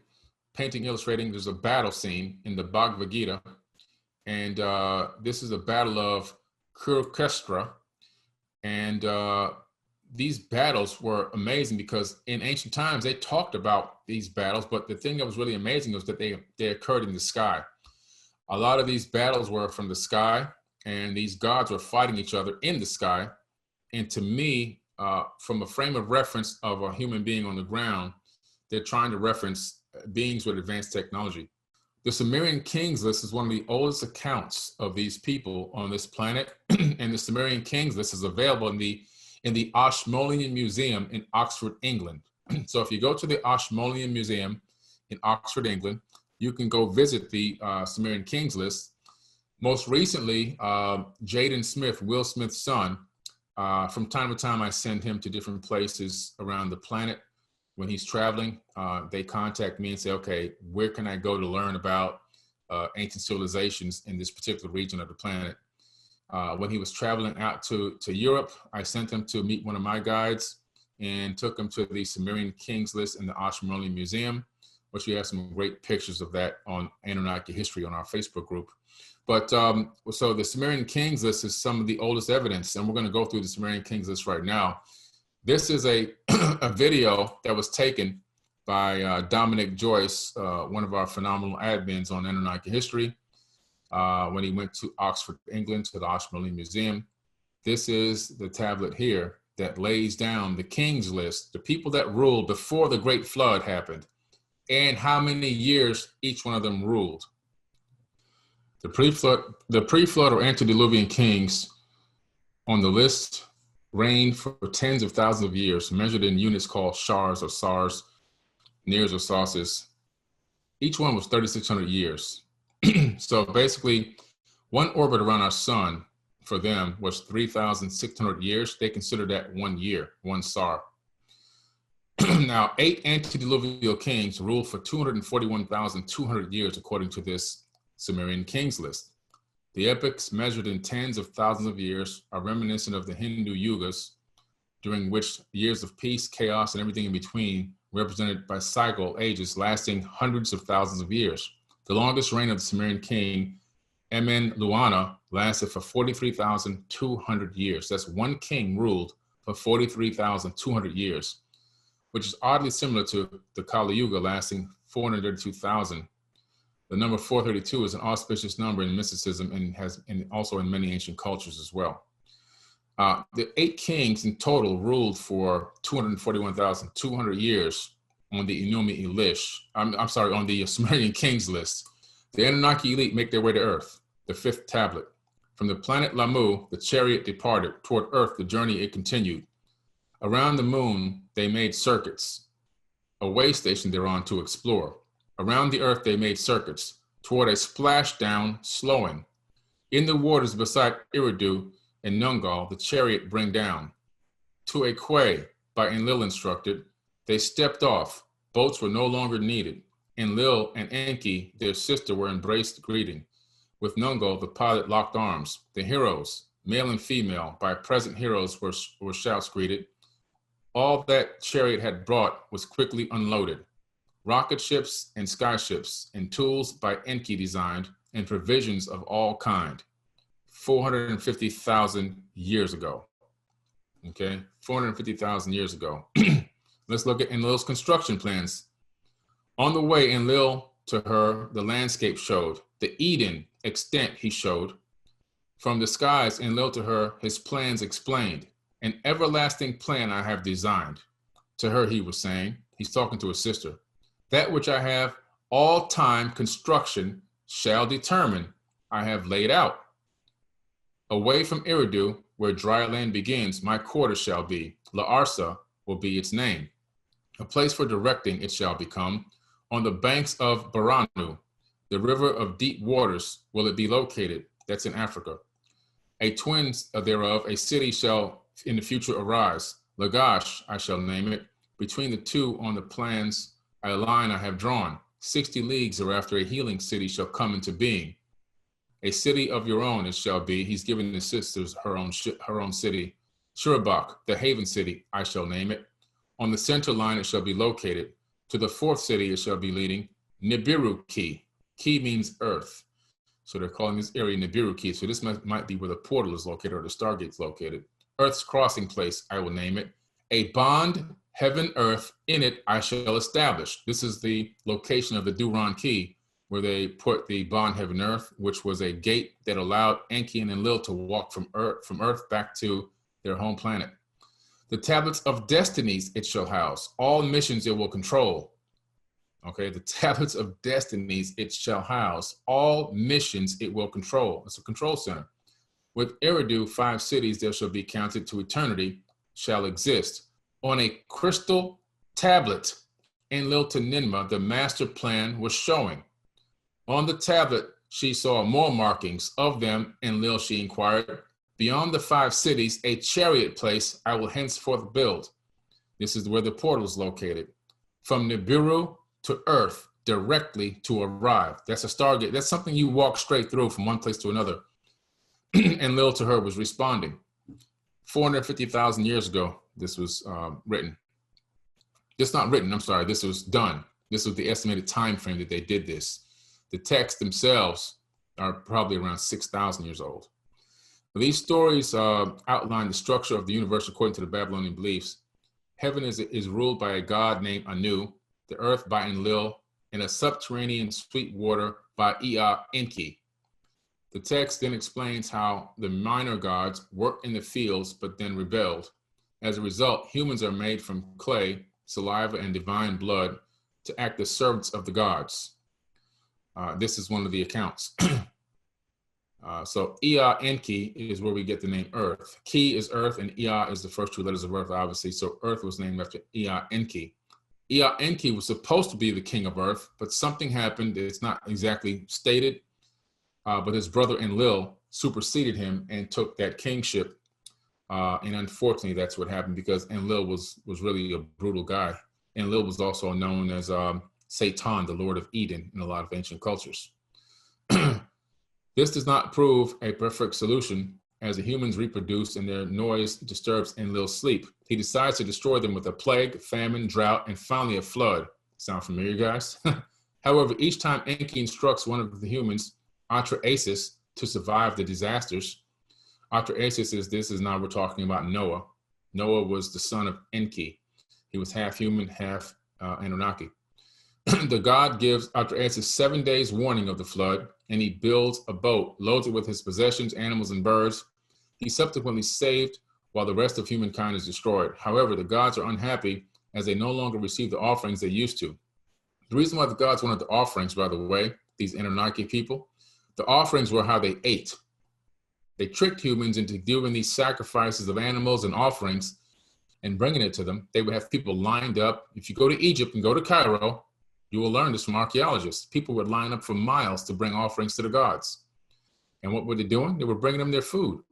painting illustrating, there's a battle scene in the Bhagavad Gita. And this is a battle of Kurukshetra. And these battles were amazing because in ancient times, they talked about these battles, but the thing that was really amazing was that they occurred in the sky. A lot of these battles were from the sky, and these gods were fighting each other in the sky. And to me, from a frame of reference of a human being on the ground, they're trying to reference beings with advanced technology. The Sumerian Kings List is one of the oldest accounts of these people on this planet. And the Sumerian Kings List is available in the Ashmolean Museum in Oxford, England. So if you go to the Ashmolean Museum in Oxford, England, you can go visit the Sumerian Kings List. Most recently, Jaden Smith, Will Smith's son, from time to time, I send him to different places around the planet. When he's traveling, they contact me and say, okay, where can I go to learn about ancient civilizations in this particular region of the planet? When he was traveling out to Europe, I sent him to meet one of my guides and took him to the Sumerian Kings List in the Ashmolean Museum, which we have some great pictures of that on Anunnaki History on our Facebook group. But so the Sumerian Kings List is some of the oldest evidence, and we're going to go through the Sumerian Kings List right now. This is a video that was taken by Dominic Joyce, one of our phenomenal admins on Anunnaki History, when he went to Oxford, England, to the Ashmolean Museum. This is the tablet here that lays down the Kings List, the people that ruled before the Great Flood happened, and how many years each one of them ruled. The pre-flood or antediluvian kings on the list reigned for tens of thousands of years, measured in units called shars or sars, nears or sauces. Each one was 3,600 years. So basically, one orbit around our sun for them was 3,600 years. They consider that 1 year, 1 sar. Now, 8 antediluvial kings ruled for 241,200 years, according to this Sumerian kings list. The epochs, measured in tens of thousands of years, are reminiscent of the Hindu yugas, during which years of peace, chaos, and everything in between, represented by cycle ages lasting hundreds of thousands of years. The longest reign of the Sumerian king, Emen-Luana, lasted for 43,200 years. That's one king ruled for 43,200 years, which is oddly similar to the Kali Yuga lasting 432,000. The number 432 is an auspicious number in mysticism and also in many ancient cultures as well. The 8 kings in total ruled for 241,200 years on the Enuma Elish. I'm sorry, on the Sumerian kings list. The Anunnaki elite make their way to Earth, the 5th tablet. From the planet Lamu, the chariot departed. Toward Earth, the journey it continued. Around the moon, they made circuits, a way station they're on to explore. Around the Earth, they made circuits. Toward a splashdown, slowing. In the waters beside Eridu and Nungal, the chariot bring down. To a quay, by Enlil instructed, they stepped off. Boats were no longer needed. Enlil and Enki, their sister, were embraced greeting. With Nungal, the pilot locked arms. The heroes, male and female, by present heroes were shouts greeted. All that chariot had brought was quickly unloaded. Rocket ships and skyships, and tools by Enki designed, and provisions of all kind. 450,000 years ago. Okay, 450,000 years ago. Let's look at Enlil's construction plans. On the way, Enlil to her, the landscape showed. The Eden extent he showed. From the skies, Enlil to her, his plans explained. An everlasting plan I have designed. To her, he was saying, he's talking to his sister. That which I have all time construction shall determine, I have laid out. Away from Eridu, where dry land begins, my quarter shall be. La Arsa will be its name. A place for directing it shall become. On the banks of Baranu, the river of deep waters, will it be located. That's in Africa. A twin thereof, a city shall in the future arise. Lagash, I shall name it. Between the two on the plans, a line I have drawn. 60 leagues or after a healing city shall come into being. A city of your own it shall be. He's given his sisters her own city. Shurabak, the haven city, I shall name it. On the center line it shall be located. To the 4th city it shall be leading. Nibiru Key. Key means earth. So they're calling this area Nibiru Key. So this might be where the portal is located or the Stargate is located. Earth's crossing place, I will name it. A bond, heaven, earth, in it I shall establish. This is the location of the Duran Key, where they put the bond, heaven, earth, which was a gate that allowed Enki and Enlil to walk from earth back to their home planet. The tablets of destinies it shall house. All missions it will control. Okay, the tablets of destinies it shall house. All missions it will control. It's a control center. With Eridu, 5 cities there shall be counted to eternity shall exist. On a crystal tablet, Enlil to Ninmah, the master plan was showing. On the tablet, she saw more markings of them. Enlil, she inquired, beyond the 5 cities, a chariot place I will henceforth build. This is where the portal is located. From Nibiru to Earth, directly to arrive. That's a Stargate. That's something you walk straight through from one place to another. Enlil to her was responding. 450,000 years ago, this was written. It's not written, I'm sorry, this was done. This was the estimated time frame that they did this. The texts themselves are probably around 6,000 years old. These stories outline the structure of the universe according to the Babylonian beliefs. Heaven is ruled by a god named Anu, the earth by Enlil, and a subterranean sweet water by Enki. The text then explains how the minor gods worked in the fields but then rebelled. As a result, humans are made from clay, saliva, and divine blood to act as servants of the gods. This is one of the accounts. So Enki is where we get the name Earth. Ki is Earth, and Ea is the first 2 letters of Earth, obviously. So Earth was named after Enki. Enki was supposed to be the king of Earth, but something happened. It's not exactly stated. but his brother Enlil superseded him and took that kingship. And unfortunately, that's what happened, because Enlil was really a brutal guy. Enlil was also known as Satan, the Lord of Eden, in a lot of ancient cultures. This does not prove a perfect solution, as the humans reproduce and their noise disturbs Enlil's sleep. He decides to destroy them with a plague, famine, drought, and finally a flood. Sound familiar, guys? However, each time Enki instructs one of the humans, Atra Hasis, to survive the disasters. Atra Hasis is now we're talking about Noah. Noah was the son of Enki. He was half human, half Anunnaki. The god gives Atra Hasis 7 days warning of the flood, and he builds a boat, loads it with his possessions, animals, and birds. He's subsequently saved while the rest of humankind is destroyed. However, the gods are unhappy as they no longer receive the offerings they used to. The reason why the gods wanted the offerings, by the way, these Anunnaki people, the offerings were how they ate. They tricked humans into doing these sacrifices of animals and offerings and bringing it to them. They would have people lined up. If you go to Egypt and go to Cairo, you will learn this from archaeologists. People would line up for miles to bring offerings to the gods. And what were they doing? They were bringing them their food.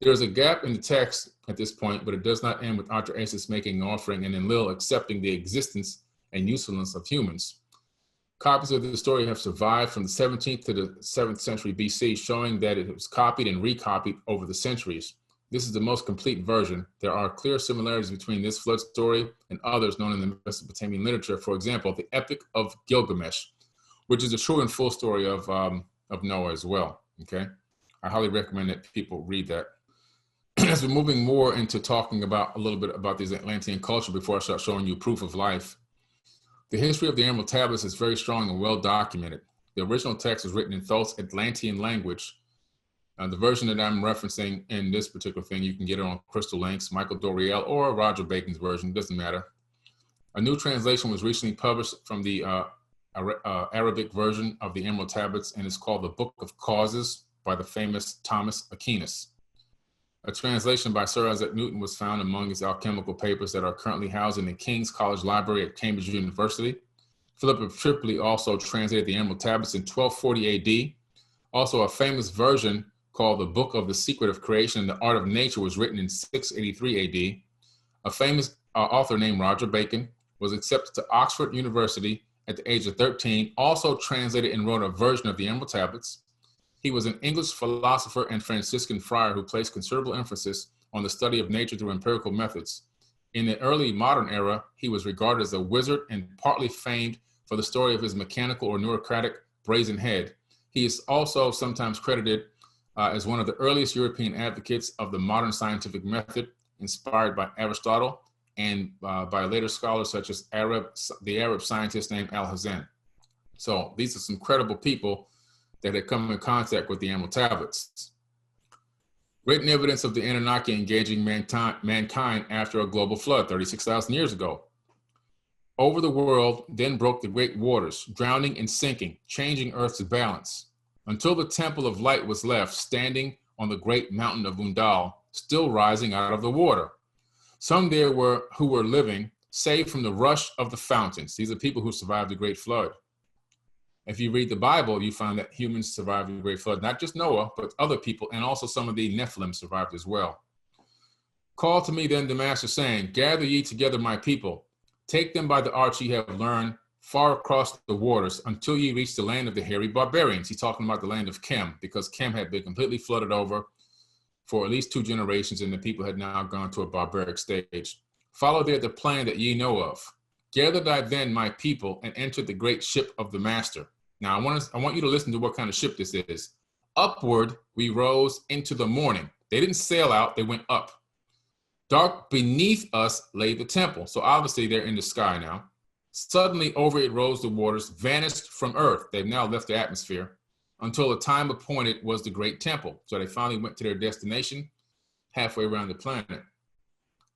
There's a gap in the text at this point, but it does not end with Atra Hasis making an offering and Enlil accepting the existence and usefulness of humans. Copies of the story have survived from the 17th to the 7th century BC, showing that it was copied and recopied over the centuries. This is the most complete version. There are clear similarities between this flood story and others known in the Mesopotamian literature. For example, the Epic of Gilgamesh, which is a true and full story of Noah as well. Okay, I highly recommend that people read that. As we're moving more into talking about a little bit about this Atlantean culture before I start showing you proof of life, the history of the Emerald Tablets is very strong and well documented. The original text was written in Thoth's Atlantean language. The version that I'm referencing in this particular thing, you can get it on Crystal Links, Michael Doriel, or Roger Bacon's version, doesn't matter. A new translation was recently published from the Arabic version of the Emerald Tablets, and it's called The Book of Causes by the famous Thomas Aquinas. A translation by Sir Isaac Newton was found among his alchemical papers that are currently housed in the King's College Library at Cambridge University. Philip of Tripoli also translated the Emerald Tablets in 1240 AD. Also, a famous version called The Book of the Secret of Creation and the Art of Nature was written in 683 AD. A famous author named Roger Bacon was accepted to Oxford University at the age of 13, also translated and wrote a version of the Emerald Tablets. He was an English philosopher and Franciscan friar who placed considerable emphasis on the study of nature through empirical methods. In the early modern era, he was regarded as a wizard and partly famed for the story of his mechanical or neurocratic brazen head. He is also sometimes credited as one of the earliest European advocates of the modern scientific method, inspired by Aristotle and by later scholars such as the Arab scientist named Al-Hazen. So these are some credible people that had come in contact with the Emerald Tablets. Written evidence of the Anunnaki engaging mankind after a global flood 36,000 years ago. Over the world then broke the great waters, drowning and sinking, changing Earth's balance, until the temple of light was left standing on the great mountain of Undal, still rising out of the water. Some there were who were living, saved from the rush of the fountains. These are people who survived the great flood. If you read the Bible, you find that humans survived the great flood, not just Noah, but other people, and also some of the Nephilim survived as well. Call to me then the master, saying, gather ye together my people, take them by the arts ye have learned, far across the waters, until ye reach the land of the hairy barbarians. He's talking about the land of Chem, because Chem had been completely flooded over for at least 2 generations, and the people had now gone to a barbaric stage. Follow there the plan that ye know of. Gather thy then my people, and enter the great ship of the master. Now, I want you to listen to what kind of ship this is. Upward we rose into the morning. They didn't sail out, they went up. Dark beneath us lay the temple. So obviously they're in the sky now. Suddenly over it rose the waters, vanished from earth. They've now left the atmosphere. Until the time appointed was the great temple. So they finally went to their destination, halfway around the planet.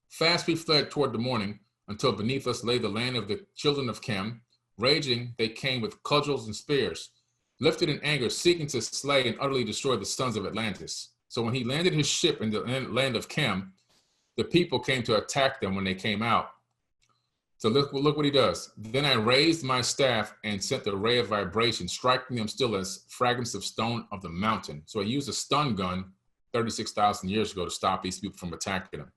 Fast we fled toward the morning, until beneath us lay the land of the children of Chem. Raging, they came with cudgels and spears, lifted in anger, seeking to slay and utterly destroy the sons of Atlantis. So when he landed his ship in the land of Chem, the people came to attack them when they came out. So look what he does. Then I raised my staff and sent a ray of vibration, striking them still as fragments of stone of the mountain. So he used a stun gun 36,000 years ago to stop these people from attacking him.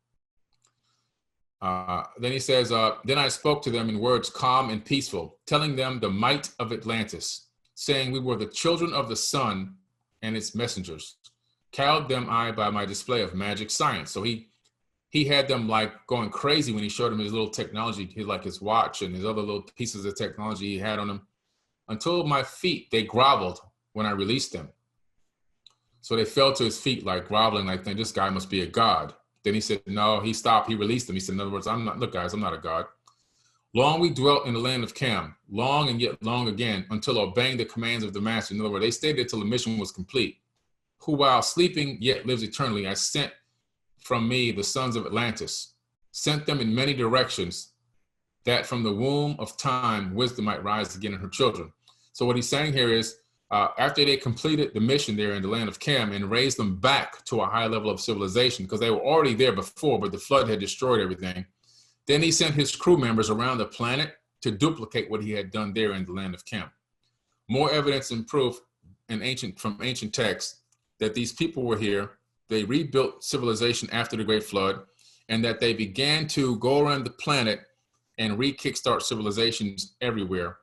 Then he says, then I spoke to them in words calm and peaceful, telling them the might of Atlantis, saying we were the children of the sun and its messengers. Cowed them I by my display of magic science. So he had them like going crazy when he showed them his little technology, like his watch and his other little pieces of technology he had on him. Until my feet, they groveled when I released them. So they fell to his feet like groveling, like this guy must be a god. Then he said, no, he stopped, he released them. He said, in other words, look guys, I'm not a god. Long we dwelt in the land of Cam, long and yet long again, until obeying the commands of the master. In other words, they stayed there till the mission was complete. Who while sleeping yet lives eternally, I sent from me the sons of Atlantis, sent them in many directions, that from the womb of time, wisdom might rise again in her children. So what he's saying here is, after they completed the mission there in the land of Cam and raised them back to a high level of civilization, because they were already there before, but the flood had destroyed everything. Then he sent his crew members around the planet to duplicate what he had done there in the land of Cam. More evidence and proof from ancient texts that these people were here. They rebuilt civilization after the Great Flood, and that they began to go around the planet and re-kickstart civilizations everywhere,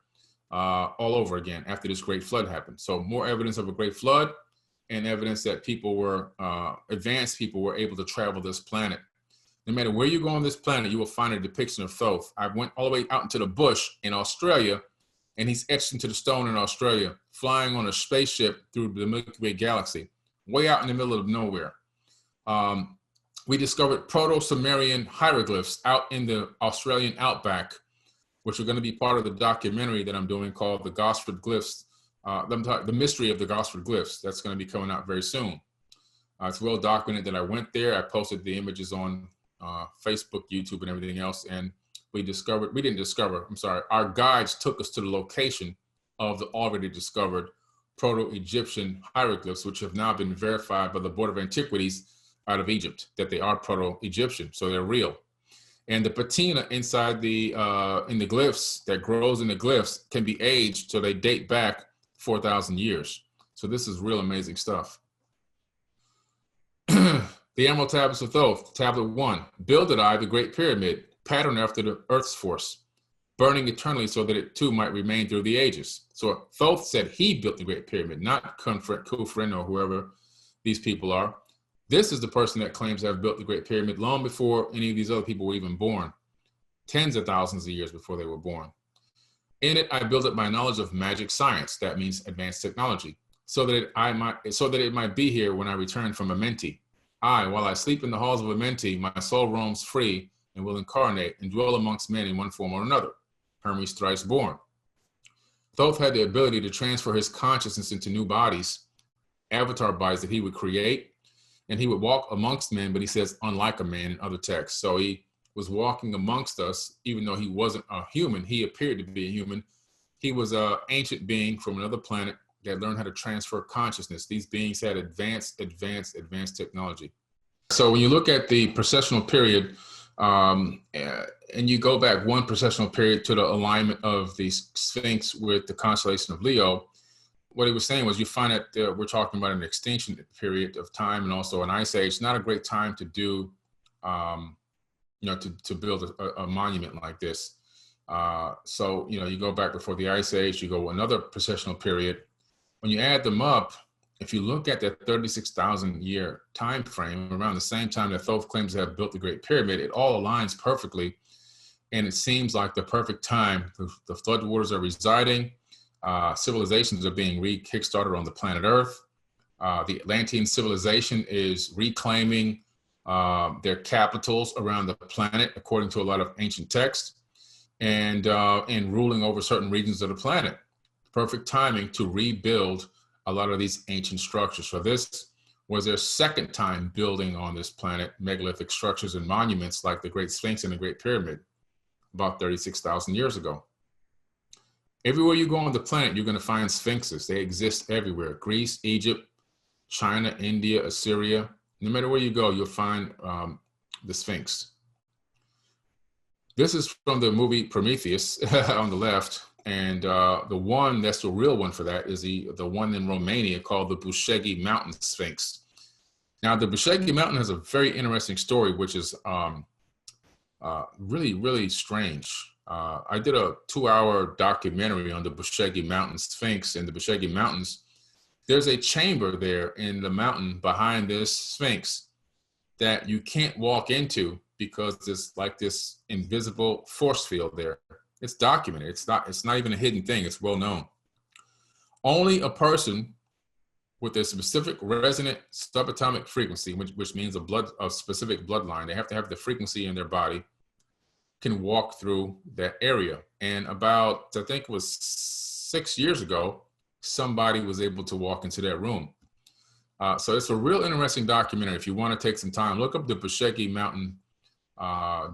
all over again after this Great Flood happened. So more evidence of a Great Flood and evidence that people were, advanced people were able to travel this planet. No matter where you go on this planet, you will find a depiction of Thoth. I went all the way out into the bush in Australia, and he's etched into the stone in Australia, flying on a spaceship through the Milky Way galaxy, way out in the middle of nowhere. We discovered Proto-Sumerian hieroglyphs out in the Australian outback, which are going to be part of the documentary that I'm doing called The Gosford Glyphs, the Mystery of the Gosford Glyphs. That's going to be coming out very soon. It's well documented that I went there. I posted the images on Facebook, YouTube, and everything else. And our guides took us to the location of the already discovered Proto-Egyptian hieroglyphs, which have now been verified by the Board of Antiquities out of Egypt, that they are Proto-Egyptian, so they're real. And the patina inside in the glyphs, that grows in the glyphs, can be aged so they date back 4,000 years. So this is real amazing stuff. The Emerald Tablets of Thoth, Tablet 1. Builded I the Great Pyramid, patterned after the Earth's force, burning eternally so that it too might remain through the ages. So Thoth said he built the Great Pyramid, not Khufren or whoever these people are. This is the person that claims to have built the Great Pyramid long before any of these other people were even born, tens of thousands of years before they were born. In it, I built up my knowledge of magic science, that means advanced technology, so that it might be here when I return from Amenti. While I sleep in the halls of Amenti, my soul roams free and will incarnate and dwell amongst men in one form or another. Hermes thrice born. Thoth had the ability to transfer his consciousness into new bodies, avatar bodies that he would create, and he would walk amongst men, but he says, unlike a man in other texts. So he was walking amongst us, even though he wasn't a human. He appeared to be a human. He was an ancient being from another planet that learned how to transfer consciousness. These beings had advanced technology. So when you look at the processional period, and you go back one processional period to the alignment of the Sphinx with the constellation of Leo, what he was saying was you find that we're talking about an extinction period of time and also an ice age. Not a great time to do, to build a monument like this. So, you go back before the ice age, you go another processional period. When you add them up, if you look at that 36,000 year time frame, around the same time that Thoth claims to have built the Great Pyramid, it all aligns perfectly. And it seems like the perfect time. The floodwaters are residing. Civilizations are being kickstarted on the planet Earth. The Atlantean civilization is reclaiming their capitals around the planet, according to a lot of ancient texts, and ruling over certain regions of the planet. Perfect timing to rebuild a lot of these ancient structures. So this was their second time building on this planet megalithic structures and monuments like the Great Sphinx and the Great Pyramid about 36,000 years ago. Everywhere you go on the planet, you're going to find sphinxes. They exist everywhere. Greece, Egypt, China, India, Assyria. No matter where you go, you'll find the Sphinx. This is from the movie Prometheus on the left. And the one that's the real one for that is the one in Romania called the Bushegi Mountain Sphinx. Now, the Bushegi Mountain has a very interesting story, which is really, really strange. I did a 2-hour documentary on the Bushegi Mountain Sphinx in the Bushegi Mountains. There's a chamber there in the mountain behind this Sphinx that you can't walk into because there's like this invisible force field there. It's documented. It's not even a hidden thing. It's well known. Only a person with a specific resonant subatomic frequency, which means a specific bloodline, they have to have the frequency in their body, can walk through that area. And about, I think it was 6 years ago, somebody was able to walk into that room. So it's a real interesting documentary. If you want to take some time, look up the Bushegi Mountain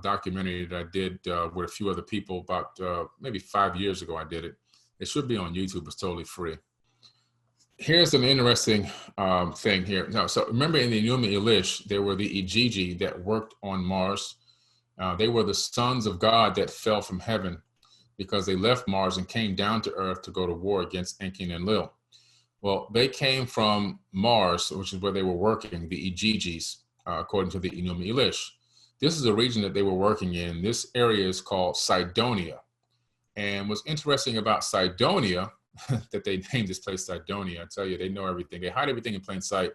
documentary that I did with a few other people about maybe 5 years ago. I did it. It should be on YouTube. It's totally free. Here's an interesting thing here. Now, so remember in the Enuma Elish, there were the Igigi that worked on Mars. They were the sons of God that fell from heaven because they left Mars and came down to Earth to go to war against Enki and Enlil. Well, they came from Mars, which is where they were working, the Igigis, according to the Enuma Elish. This is a region that they were working in. This area is called Cydonia. And what's interesting about Cydonia, that they named this place Cydonia, I tell you, they know everything. They hide everything in plain sight.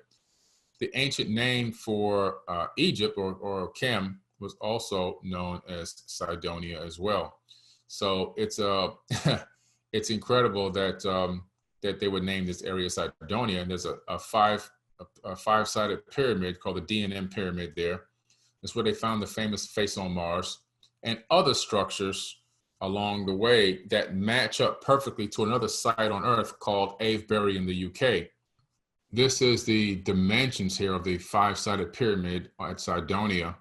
The ancient name for Egypt or Kem was also known as Cydonia as well. So it's it's incredible that that they would name this area Cydonia. And there's a five-sided pyramid called the D&M pyramid there. That's where they found the famous face on Mars and other structures along the way that match up perfectly to another site on Earth called Avebury in the UK. This is the dimensions here of the five-sided pyramid at Cydonia.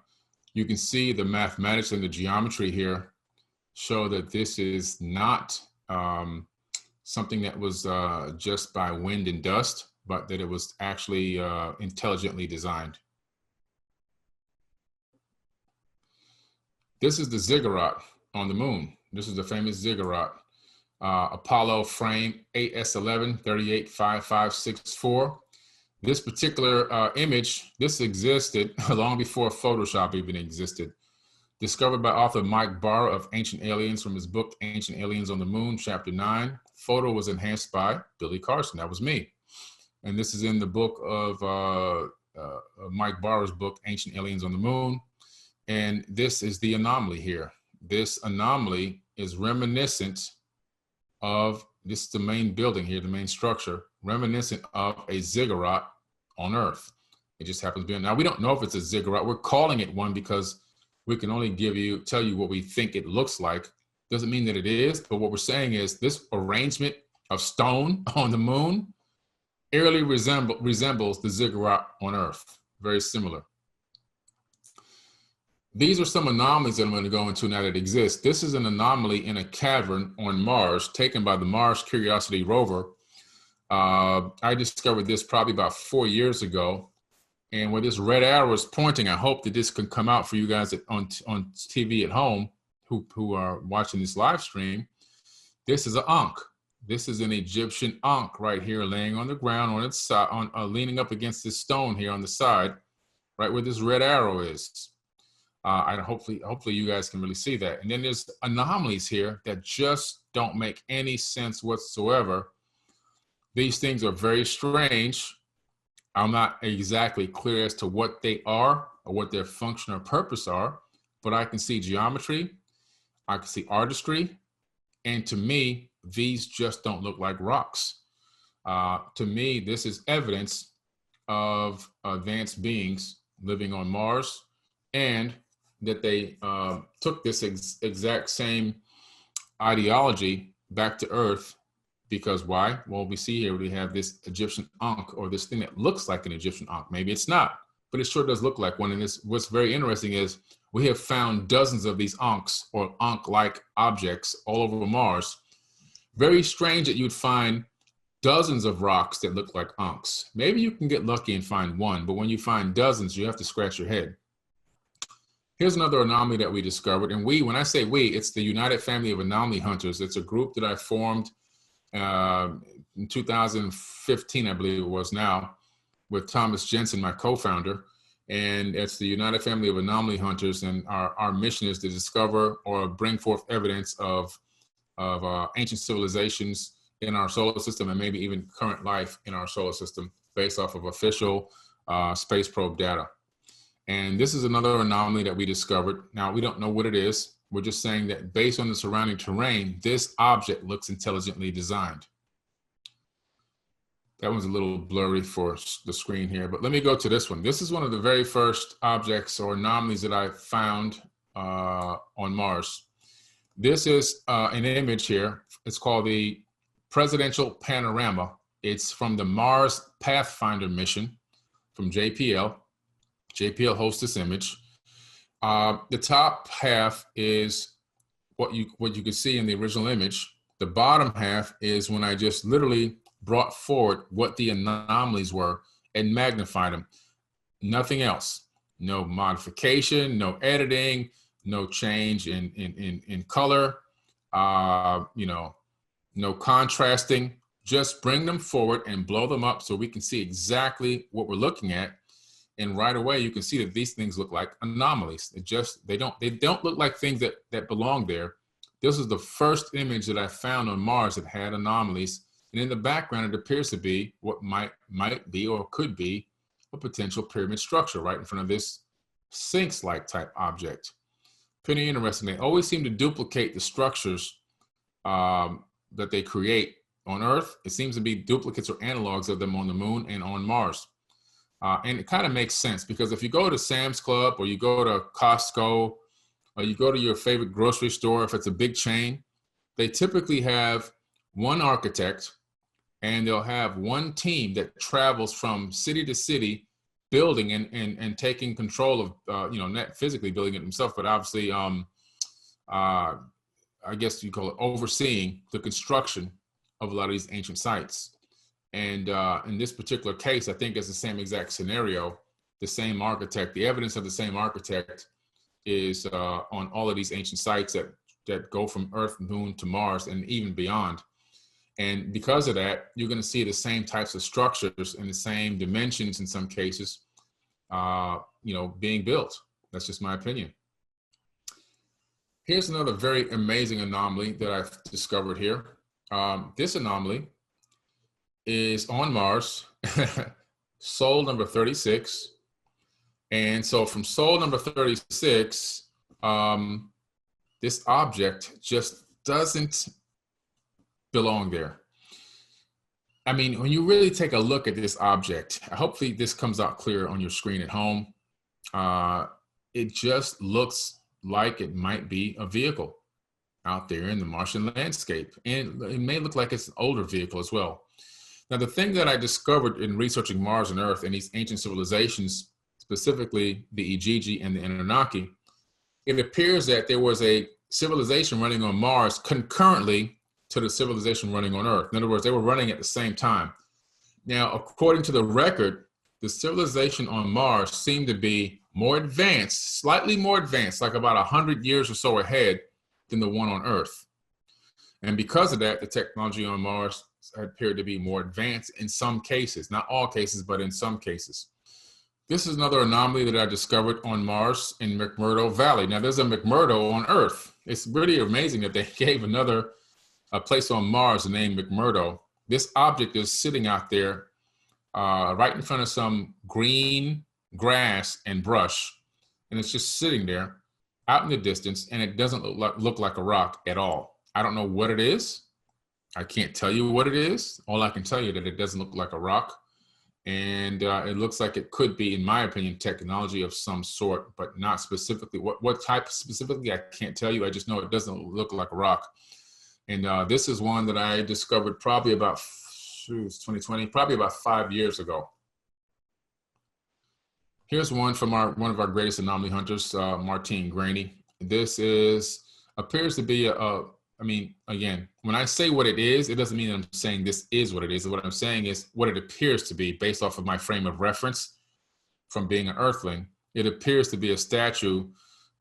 You can see the mathematics and the geometry here show that this is not something that was just by wind and dust, but that it was actually intelligently designed. This is the ziggurat on the moon. This is the famous ziggurat. Apollo frame 8S11 385564. This particular image, this existed long before Photoshop even existed. Discovered by author Mike Barr of Ancient Aliens from his book, Ancient Aliens on the Moon, Chapter 9. Photo was enhanced by Billy Carson. That was me. And this is in the book of Mike Barr's book, Ancient Aliens on the Moon. And this is the anomaly here. This anomaly is reminiscent of, this is the main building here, the main structure, reminiscent of a ziggurat on Earth. It just happens to be, now we don't know if it's a ziggurat. We're calling it one because we can only tell you what we think it looks like. Doesn't mean that it is, but what we're saying is this arrangement of stone on the moon eerily resembles the ziggurat on Earth. Very similar. These are some anomalies that I'm going to go into now that exist. This is an anomaly in a cavern on Mars taken by the Mars Curiosity rover. I discovered this probably about 4 years ago. And where this red arrow is pointing, I hope that this can come out for you guys on TV at home who are watching this live stream. This is an Ankh. This is an Egyptian Ankh right here laying on the ground on its side, leaning up against this stone here on the side, right where this red arrow is. And hopefully you guys can really see that. And then there's anomalies here that just don't make any sense whatsoever. These things are very strange. I'm not exactly clear as to what they are or what their function or purpose are, but I can see geometry, I can see artistry, and to me, these just don't look like rocks. To me, this is evidence of advanced beings living on Mars, and that they took this exact same ideology back to Earth. Because why? Well, we see here we have this Egyptian Ankh, or this thing that looks like an Egyptian Ankh. Maybe it's not, but it sure does look like one. And what's very interesting is we have found dozens of these Ankhs or Ankh-like objects all over Mars. Very strange that you'd find dozens of rocks that look like Ankhs. Maybe you can get lucky and find one, but when you find dozens, you have to scratch your head. Here's another anomaly that we discovered. And when I say we, it's the United Family of Anomaly Hunters. It's a group that I formed in 2015, I believe it was now, with Thomas Jensen, my co-founder. And it's the United Family of Anomaly Hunters. And our mission is to discover or bring forth evidence of ancient civilizations in our solar system, and maybe even current life in our solar system based off of official space probe data. And this is another anomaly that we discovered. Now, we don't know what it is. We're just saying that based on the surrounding terrain, this object looks intelligently designed. That one's a little blurry for the screen here, but let me go to this one. This is one of the very first objects or anomalies that I found on Mars. This is an image here. It's called the Presidential Panorama. It's from the Mars Pathfinder mission from JPL. JPL hosts this image. The top half is what you can see in the original image. The bottom half is when I just literally brought forward what the anomalies were and magnified them. Nothing else. No modification, no editing, no change in color, no contrasting. Just bring them forward and blow them up so we can see exactly what we're looking at. And right away, you can see that these things look like anomalies. They don't look like things that belong there. This is the first image that I found on Mars that had anomalies. And in the background, it appears to be what might be or could be a potential pyramid structure right in front of this Sphinx-like type object. Pretty interesting. They always seem to duplicate the structures that they create on Earth. It seems to be duplicates or analogs of them on the moon and on Mars. And it kind of makes sense because if you go to Sam's Club or you go to Costco or you go to your favorite grocery store, if it's a big chain, they typically have one architect and they'll have one team that travels from city to city building and taking control of, not physically building it themselves, but obviously, I guess you call it overseeing the construction of a lot of these ancient sites. And in this particular case, I think it's the same exact scenario, the same architect. The evidence of the same architect is on all of these ancient sites that go from Earth, Moon to Mars and even beyond. And because of that, you're going to see the same types of structures and the same dimensions in some cases, being built. That's just my opinion. Here's another very amazing anomaly that I've discovered here. This anomaly is on Mars, Sol number 36. And so from Sol number 36, this object just doesn't belong there. I mean, when you really take a look at this object, hopefully this comes out clear on your screen at home. It just looks like it might be a vehicle out there in the Martian landscape. And it may look like it's an older vehicle as well. Now, the thing that I discovered in researching Mars and Earth and these ancient civilizations, specifically the Igigi and the Anunnaki, it appears that there was a civilization running on Mars concurrently to the civilization running on Earth. In other words, they were running at the same time. Now, according to the record, the civilization on Mars seemed to be more advanced, slightly more advanced, like about 100 years or so ahead than the one on Earth. And because of that, the technology on Mars appeared to be more advanced in some cases, not all cases, but in some cases. This is another anomaly that I discovered on Mars in McMurdo Valley. Now, there's a McMurdo on Earth. It's really amazing that they gave a place on Mars the name McMurdo. This object is sitting out there right in front of some green grass and brush, and it's just sitting there out in the distance, and it doesn't look like a rock at all. I don't know what it is. I can't tell you what it is. All I can tell you that it doesn't look like a rock. And it looks like it could be, in my opinion, technology of some sort, but not specifically. What type specifically, I can't tell you. I just know it doesn't look like a rock. And this is one that I discovered probably about, 2020, probably about 5 years ago. Here's one from one of our greatest anomaly hunters, Martine Graney. This appears to be again, when I say what it is, it doesn't mean that I'm saying this is what it is. What I'm saying is what it appears to be based off of my frame of reference from being an earthling. It appears to be a statue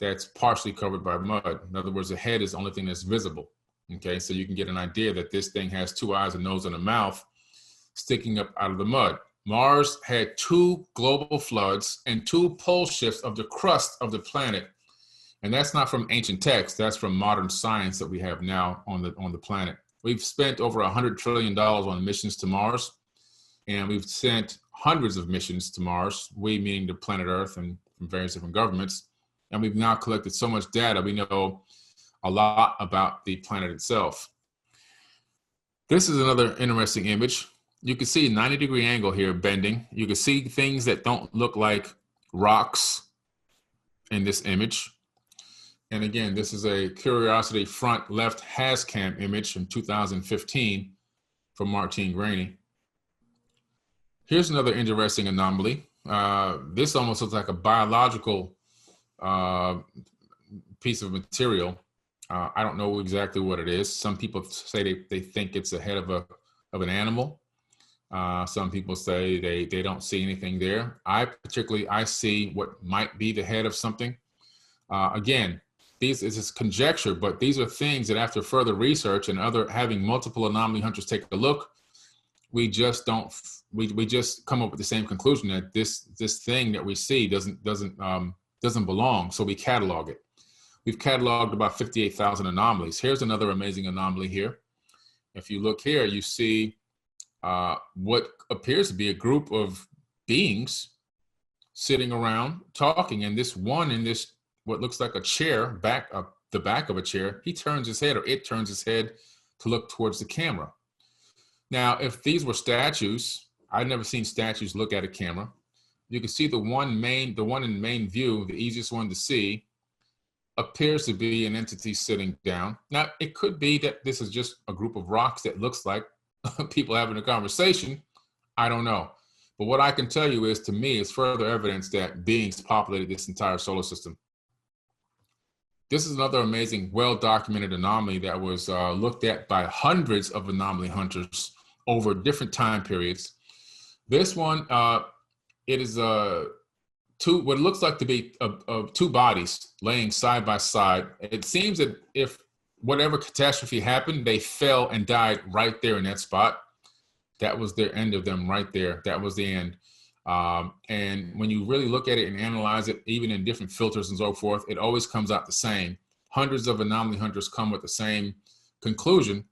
that's partially covered by mud. In other words, the head is the only thing that's visible. Okay, so you can get an idea that this thing has 2 eyes, a nose, and a mouth sticking up out of the mud. Mars had 2 global floods and 2 pole shifts of the crust of the planet. And that's not from ancient texts, that's from modern science that we have now on the planet. We've spent over $100 trillion on missions to Mars, and we've sent hundreds of missions to Mars, we meaning the planet Earth and from various different governments. And we've now collected so much data, we know a lot about the planet itself. This is another interesting image. You can see a 90-degree angle here bending. You can see things that don't look like rocks in this image. And again, this is a Curiosity front left HazCam image from 2015 from Martine Graney. Here's another interesting anomaly. This almost looks like a biological piece of material. I don't know exactly what it is. Some people say they think it's the head of an animal. Some people say they don't see anything there. I see what might be the head of something. Again, this is conjecture, but these are things that after further research and having multiple anomaly hunters take a look, we just come up with the same conclusion that this thing that we see doesn't belong. So we catalog it. We've cataloged about 58,000 anomalies. Here's another amazing anomaly here. If you look here, you see what appears to be a group of beings sitting around talking, and this one in this what looks like a chair, the back of a chair, he turns his head, or it turns its head to look towards the camera. Now, if these were statues, I've never seen statues look at a camera. You can see the one in main view, the easiest one to see, appears to be an entity sitting down. Now, it could be that this is just a group of rocks that looks like people having a conversation. I don't know. But what I can tell you is, to me, it's further evidence that beings populated this entire solar system. This is another amazing, well-documented anomaly that was looked at by hundreds of anomaly hunters over different time periods. This one, it is what it looks like to be 2 bodies laying side by side. It seems that if whatever catastrophe happened, they fell and died right there in that spot. That was the end of them right there. That was the end. And when you really look at it and analyze it, even in different filters and so forth, it always comes out the same. Hundreds of anomaly hunters come with the same conclusion,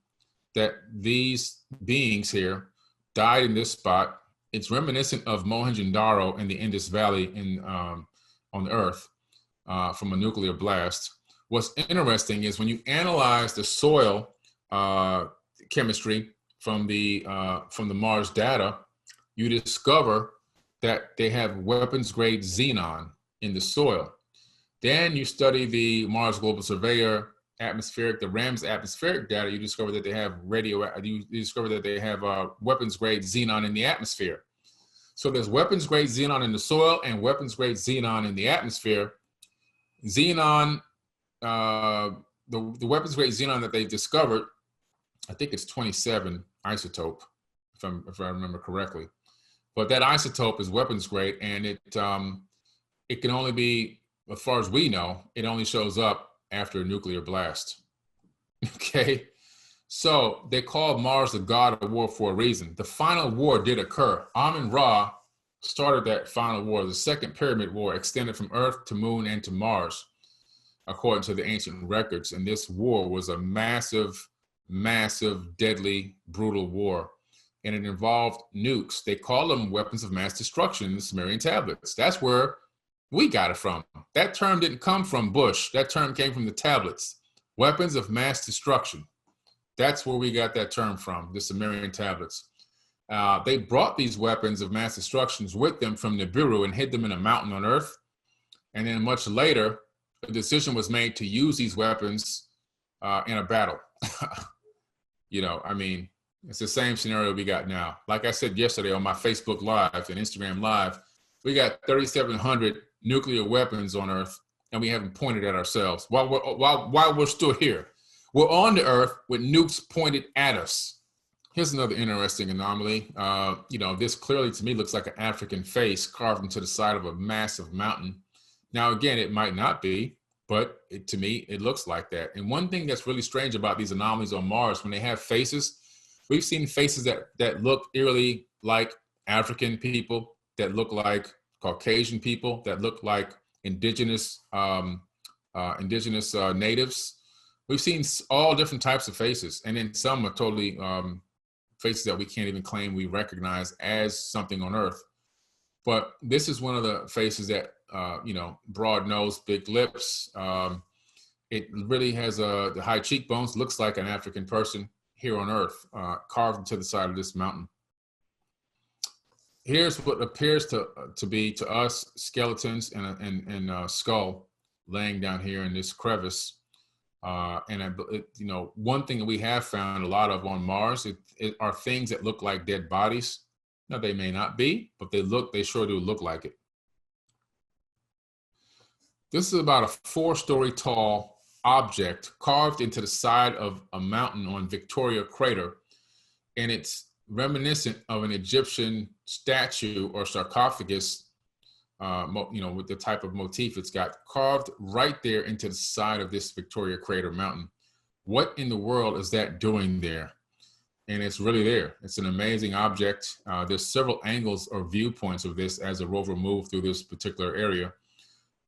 that these beings here died in this spot. It's reminiscent of Mohenjo-Daro in the Indus Valley on Earth from a nuclear blast. What's interesting is when you analyze the soil chemistry from the Mars data, you discover that they have weapons-grade xenon in the soil. Then you study the Mars Global Surveyor the RAMS atmospheric data, you discover that they have weapons-grade xenon in the atmosphere. So there's weapons-grade xenon in the soil and weapons-grade xenon in the atmosphere. Xenon, the weapons-grade xenon that they discovered, I think it's 27 isotope, if I remember correctly. But that isotope is weapons grade, and it can only be, as far as we know, it only shows up after a nuclear blast. Okay, so they called Mars the god of war for a reason. The final war did occur. Amun-Ra started that final war. The second pyramid war extended from Earth to Moon and to Mars, according to the ancient records. And this war was a massive, massive, deadly, brutal war. And it involved nukes. They call them weapons of mass destruction in the Sumerian tablets. That's where we got it from. That term didn't come from Bush. That term came from the tablets. Weapons of mass destruction. That's where we got that term from, the Sumerian tablets. They brought these weapons of mass destruction with them from Nibiru and hid them in a mountain on Earth. And then much later, a decision was made to use these weapons in a battle. I mean, it's the same scenario we got now. Like I said yesterday on my Facebook Live and Instagram Live, we got 3,700 nuclear weapons on Earth, and we haven't pointed at ourselves while we're still here. We're on the Earth with nukes pointed at us. Here's another interesting anomaly. This clearly to me looks like an African face carved into the side of a massive mountain. Now, again, it might not be, but to me, it looks like that. And one thing that's really strange about these anomalies on Mars, when they have faces, we've seen faces that look eerily like African people, that look like Caucasian people, that look like indigenous natives. We've seen all different types of faces, and then some are totally faces that we can't even claim we recognize as something on Earth. But this is one of the faces that, broad nose, big lips. It really has the high cheekbones, looks like an African person here on Earth, carved into the side of this mountain. Here's what appears to be to us skeletons and a skull laying down here in this crevice. One thing that we have found a lot of on Mars it are things that look like dead bodies. Now they may not be, but they sure do look like it. This is about a 4-story tall object carved into the side of a mountain on Victoria Crater, and it's reminiscent of an Egyptian statue or sarcophagus, with the type of motif it's got, carved right there into the side of this Victoria Crater mountain. What in the world is that doing there? And it's really there. It's an amazing object. There's several angles or viewpoints of this as a rover moved through this particular area.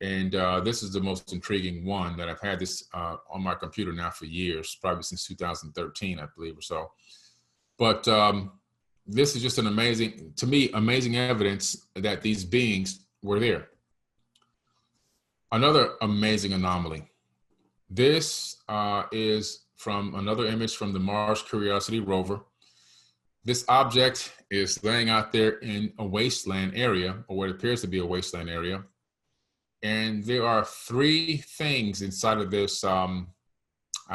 And this is the most intriguing one that I've had this on my computer now for years, probably since 2013, I believe, or so. But this is just an amazing evidence that these beings were there. Another amazing anomaly. This is from another image from the Mars Curiosity rover. This object is laying out there in a wasteland area, or what appears to be a wasteland area. And there are 3 things inside of this, I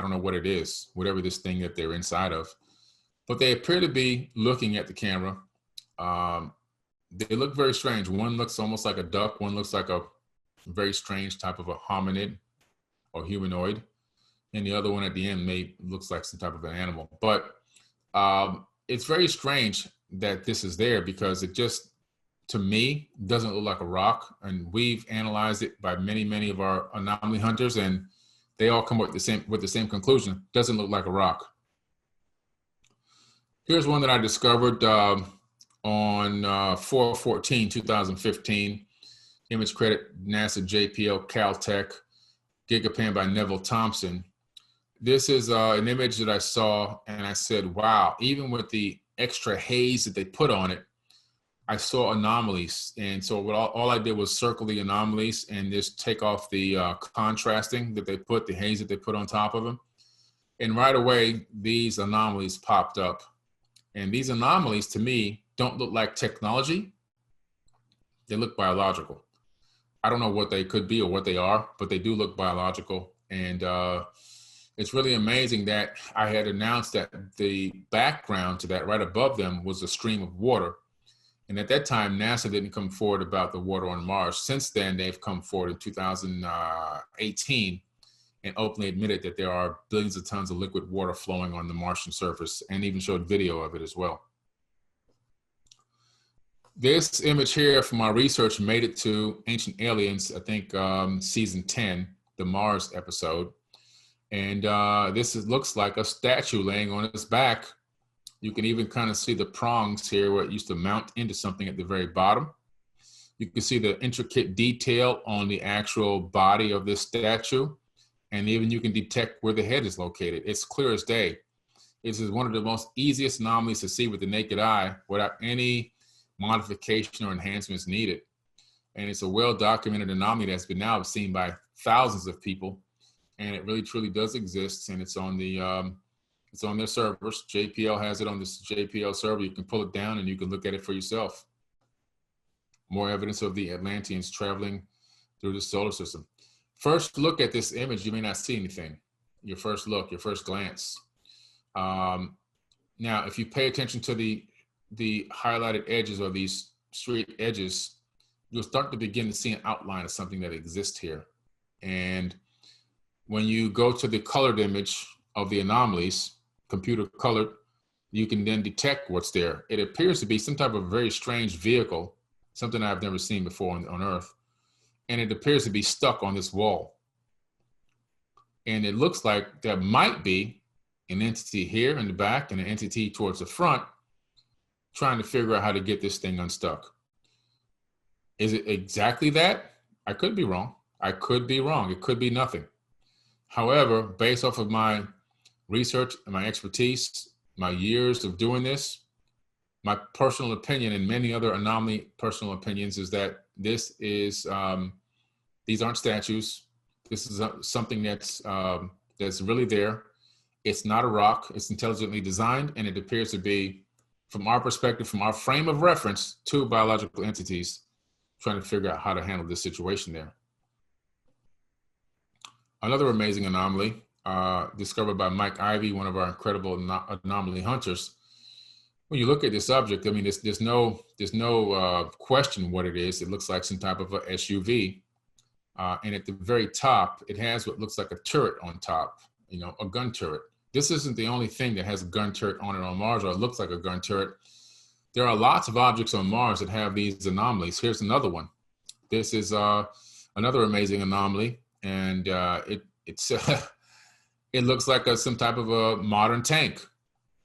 don't know what it is, whatever this thing that they're inside of, but they appear to be looking at the camera. They look very strange. One looks almost like a duck. One looks like a very strange type of a hominid or humanoid. And the other one at the end looks like some type of an animal. But it's very strange that this is there, because it just, to me, doesn't look like a rock. And we've analyzed it by many of our anomaly hunters, and they all come up with the same conclusion. Doesn't look like a rock. Here's one that I discovered on 4/14/2015. Image credit NASA, JPL, Caltech, Gigapan by Neville Thompson. This is an image that I saw, and I said, wow, even with the extra haze that they put on it, I saw anomalies. And so all I did was circle the anomalies and just take off the contrasting that they put, the haze that they put on top of them. And right away, these anomalies popped up. And these anomalies, to me, don't look like technology. They look biological. I don't know what they could be or what they are, but they do look biological. And it's really amazing that I had announced that the background to that right above them was a stream of water. And at that time, NASA didn't come forward about the water on Mars. Since then, they've come forward in 2018 and openly admitted that there are billions of tons of liquid water flowing on the Martian surface, and even showed video of it as well. This image here from my research made it to Ancient Aliens, I think season 10, the Mars episode. And looks like a statue laying on its back. You can even kind of see the prongs here where it used to mount into something at the very bottom. You can see the intricate detail on the actual body of this statue. And even you can detect where the head is located. It's clear as day. This is one of the most easiest anomalies to see with the naked eye without any modification or enhancements needed. And it's a well-documented anomaly that's been now seen by thousands of people. And it really truly does exist. And it's on their servers. JPL has it on this JPL server. You can pull it down and you can look at it for yourself. More evidence of the Atlanteans traveling through the solar system. First look at this image, you may not see anything. Your first look, your first glance. Now, if you pay attention to the highlighted edges or these straight edges, you'll start to begin to see an outline of something that exists here. And when you go to the colored image of the anomalies, computer colored, you can then detect what's there. It appears to be some type of very strange vehicle, something I've never seen before on Earth. And it appears to be stuck on this wall. And it looks like there might be an entity here in the back and an entity towards the front trying to figure out how to get this thing unstuck. Is it exactly that? I could be wrong. I could be wrong. It could be nothing. However, based off of my research and my expertise, my years of doing this, my personal opinion and many other anomaly personal opinions is that this is, these aren't statues. This is something that's really there. It's not a rock. It's intelligently designed, and it appears to be, from our perspective, from our frame of reference, two biological entities trying to figure out how to handle this situation there. Another amazing anomaly discovered by Mike Ivey, one of our incredible anomaly hunters. When you look at this object, I mean, there's no question what it is. It looks like some type of a SUV. And at the very top, it has what looks like a turret on top, you know, a gun turret. This isn't the only thing that has a gun turret on it on Mars, or it looks like a gun turret. There are lots of objects on Mars that have these anomalies. Here's another one. This is another amazing anomaly, and it looks like some type of a modern tank.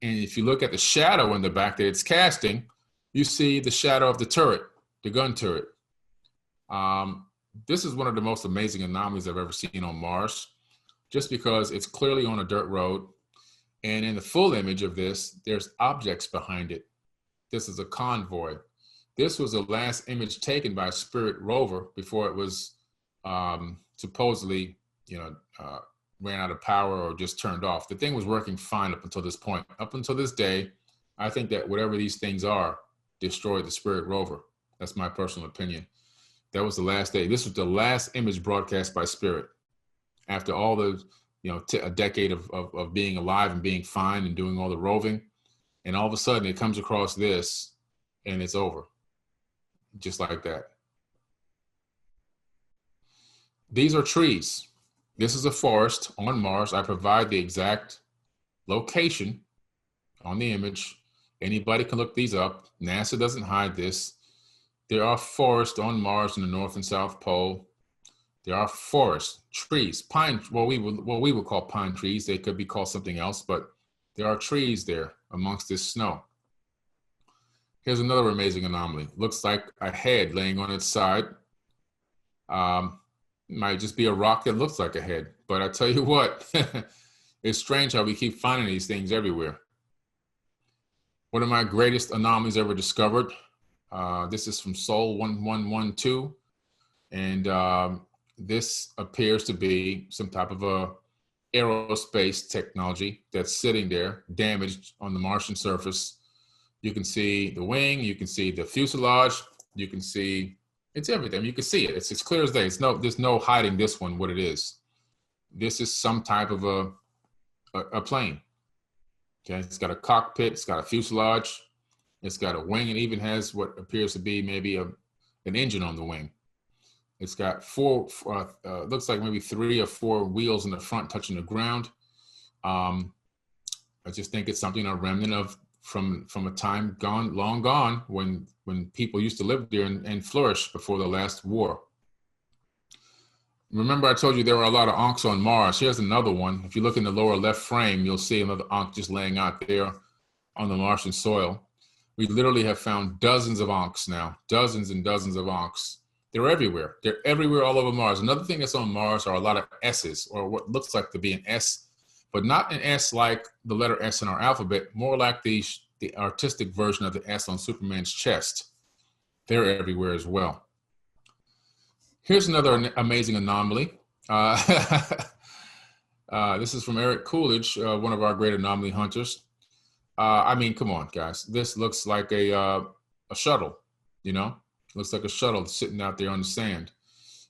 And if you look at the shadow in the back that it's casting, you see the shadow of the turret, the gun turret. This is one of the most amazing anomalies I've ever seen on Mars, just because it's clearly on a dirt road. And in the full image of this, there's objects behind it. This is a convoy. This was the last image taken by a Spirit rover before it was supposedly, ran out of power or just turned off. The thing was working fine up until this point. Up until this day, I think that whatever these things are destroyed the Spirit rover. That's my personal opinion. That was the last day. This was the last image broadcast by Spirit. After all the, a decade of being alive and being fine and doing all the roving. And all of a sudden it comes across this and it's over. Just like that. These are trees. This is a forest on Mars. I provide the exact location on the image. Anybody can look these up. NASA doesn't hide this. There are forests on Mars in the North and South Pole. There are forests, trees, pine, what we would call pine trees. They could be called something else, but there are trees there amongst this snow. Here's another amazing anomaly. Looks like a head laying on its side. Might just be a rock that looks like a head, but I tell you what, it's strange how we keep finding these things everywhere. One of my greatest anomalies ever discovered. This is from Sol 1112, and this appears to be some type of a aerospace technology that's sitting there, damaged on the Martian surface. You can see the wing, you can see the fuselage, you can see, it's everything. You can see it. It's clear as day. There's no hiding this one, what it is. This is some type of a plane. Okay, it's got a cockpit, it's got a fuselage, it's got a wing, and even has what appears to be maybe an engine on the wing. It's got looks like maybe 3 or 4 wheels in the front touching the ground. I just think it's something, a remnant of from a time long gone when people used to live there and flourish before the last war. Remember I told you there were a lot of Ankhs on Mars. Here's another one. If you look in the lower left frame, you'll see another Ankh just laying out there on the Martian soil. We literally have found dozens of Ankhs now, dozens and dozens of Ankhs. They're everywhere. They're everywhere all over Mars. Another thing that's on Mars are a lot of S's, or what looks like to be an S, but not an S like the letter S in our alphabet, more like the artistic version of the S on Superman's chest. They're everywhere as well. Here's another amazing anomaly. This is from Eric Coolidge, one of our great anomaly hunters. I mean, come on, guys. This looks like a shuttle, Looks like a shuttle sitting out there on the sand.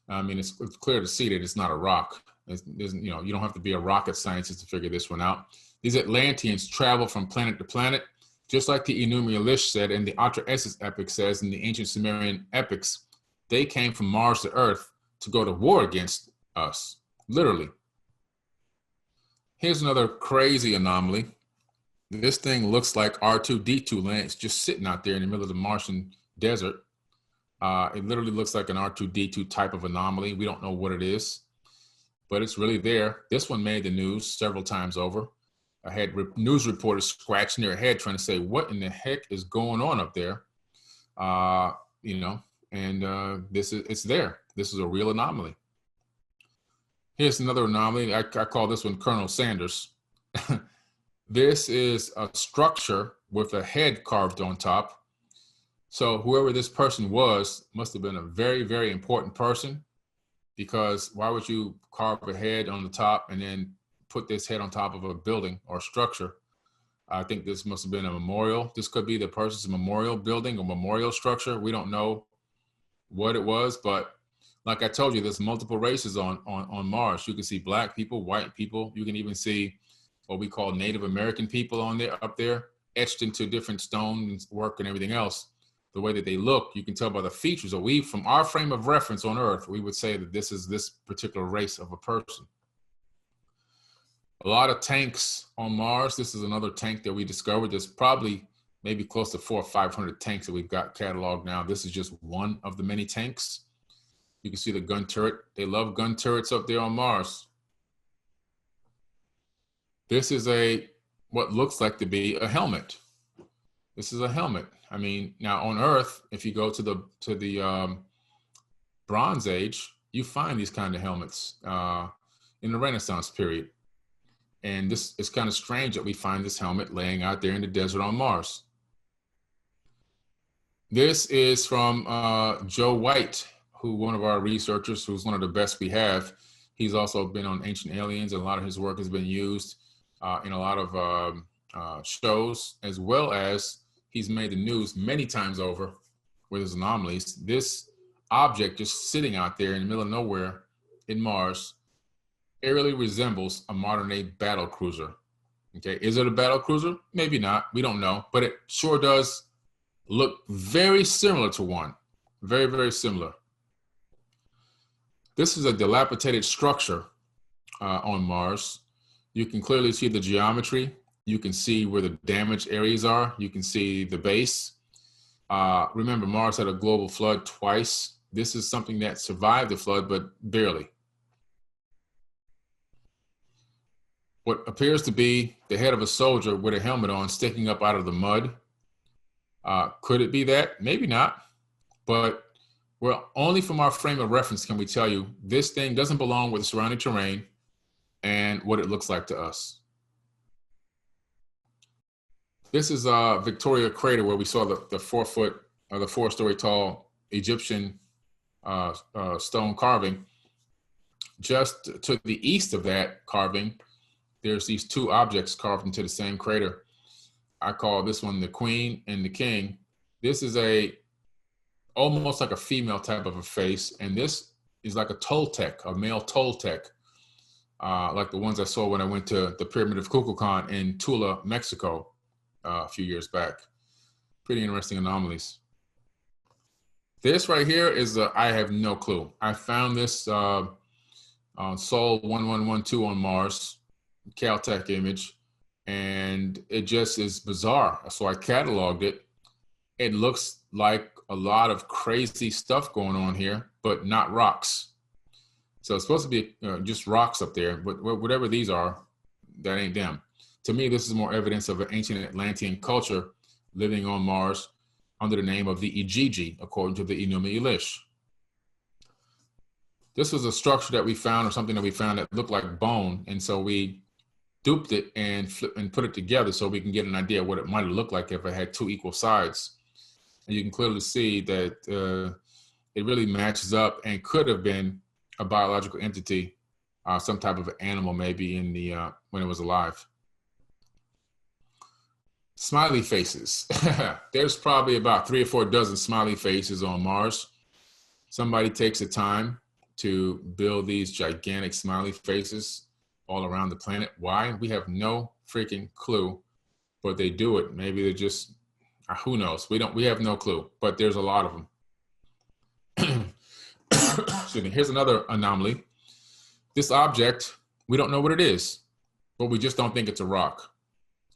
I mean, it's clear to see that it's not a rock. You don't have to be a rocket scientist to figure this one out. These Atlanteans travel from planet to planet, just like the Enuma Elish said, and the Atra Hasis epic says in the ancient Sumerian epics. They came from Mars to Earth to go to war against us, literally. Here's another crazy anomaly. This thing looks like R2-D2 land. It's just sitting out there in the middle of the Martian desert. It literally looks like an R2-D2 type of anomaly. We don't know what it is. but it's really there. This one made the news several times over. I had news reporters scratching their head trying to say, what in the heck is going on up there? You know, and it's there. This is a real anomaly. Here's another anomaly. I call this one Colonel Sanders. This is a structure with a head carved on top. So whoever this person was must have been a very, very important person, because why would you carve a head on the top and then put this head on top of a building or structure? I think this must have been a memorial. This could be the person's memorial building or memorial structure. We don't know what it was, but like I told you, there's multiple races on Mars. You can see black people, white people. You can even see what we call Native American people on there, up there, etched into different stone work and everything else. The way that they look, you can tell by the features. So we, from our frame of reference on Earth, we would say that this is this particular race of a person. A lot of tanks on Mars. This is another tank that we discovered. There's probably maybe close to 400 or 500 tanks that we've got cataloged now. This is just one of the many tanks. You can see the gun turret. They love gun turrets up there on Mars. This is what looks like to be a helmet. This is a helmet. I mean, now on Earth, if you go to the Bronze Age, you find these kind of helmets in the Renaissance period. And this is kind of strange that we find this helmet laying out there in the desert on Mars. This is from Joe White, who one of our researchers, who's one of the best we have. He's also been on Ancient Aliens, and a lot of his work has been used in a lot of shows, as well as he's made the news many times over with his anomalies. This object just sitting out there in the middle of nowhere in Mars eerily resembles a modern day battle cruiser. Okay, is it a battle cruiser? Maybe not, we don't know, but it sure does look very similar to one. Very, very similar. This is a dilapidated structure on Mars. You can clearly see the geometry. You can see where the damaged areas are. You can see the base. Remember, Mars had a global flood twice. This is something that survived the flood, but barely. What appears to be the head of a soldier with a helmet on sticking up out of the mud. Could it be that? Maybe not. But well, only from our frame of reference can we tell you this thing doesn't belong with the surrounding terrain and what it looks like to us. This is Victoria Crater, where we saw the 4-foot or the 4-story tall Egyptian stone carving. Just to the east of that carving, there's these two objects carved into the same crater. I call this one the Queen and the King. This is almost like a female type of a face, and this is like a Toltec, a male Toltec, like the ones I saw when I went to the Pyramid of Kukulkan in Tula, Mexico, a few years back. Pretty interesting anomalies. This right here is I have no clue. I found this on Sol 1112 on Mars, Caltech image, and it just is bizarre. So I cataloged it. It looks like a lot of crazy stuff going on here, but not rocks. So it's supposed to be just rocks up there, but whatever these are, that ain't them. To me, this is more evidence of an ancient Atlantean culture living on Mars under the name of the Ijiji, according to the Enuma Elish. This was a structure that we found, or something that we found that looked like bone, and so we duped it and put it together so we can get an idea of what it might have looked like if it had two equal sides. And you can clearly see that it really matches up and could have been a biological entity, some type of animal maybe in the when it was alive. Smiley faces. There's probably about 3 or 4 dozen smiley faces on Mars. Somebody takes the time to build these gigantic smiley faces all around the planet. Why? We have no freaking clue, but they do it. Maybe they're just, who knows? We have no clue, but there's a lot of them. Excuse me. Here's another anomaly. This object, we don't know what it is, but we just don't think it's a rock.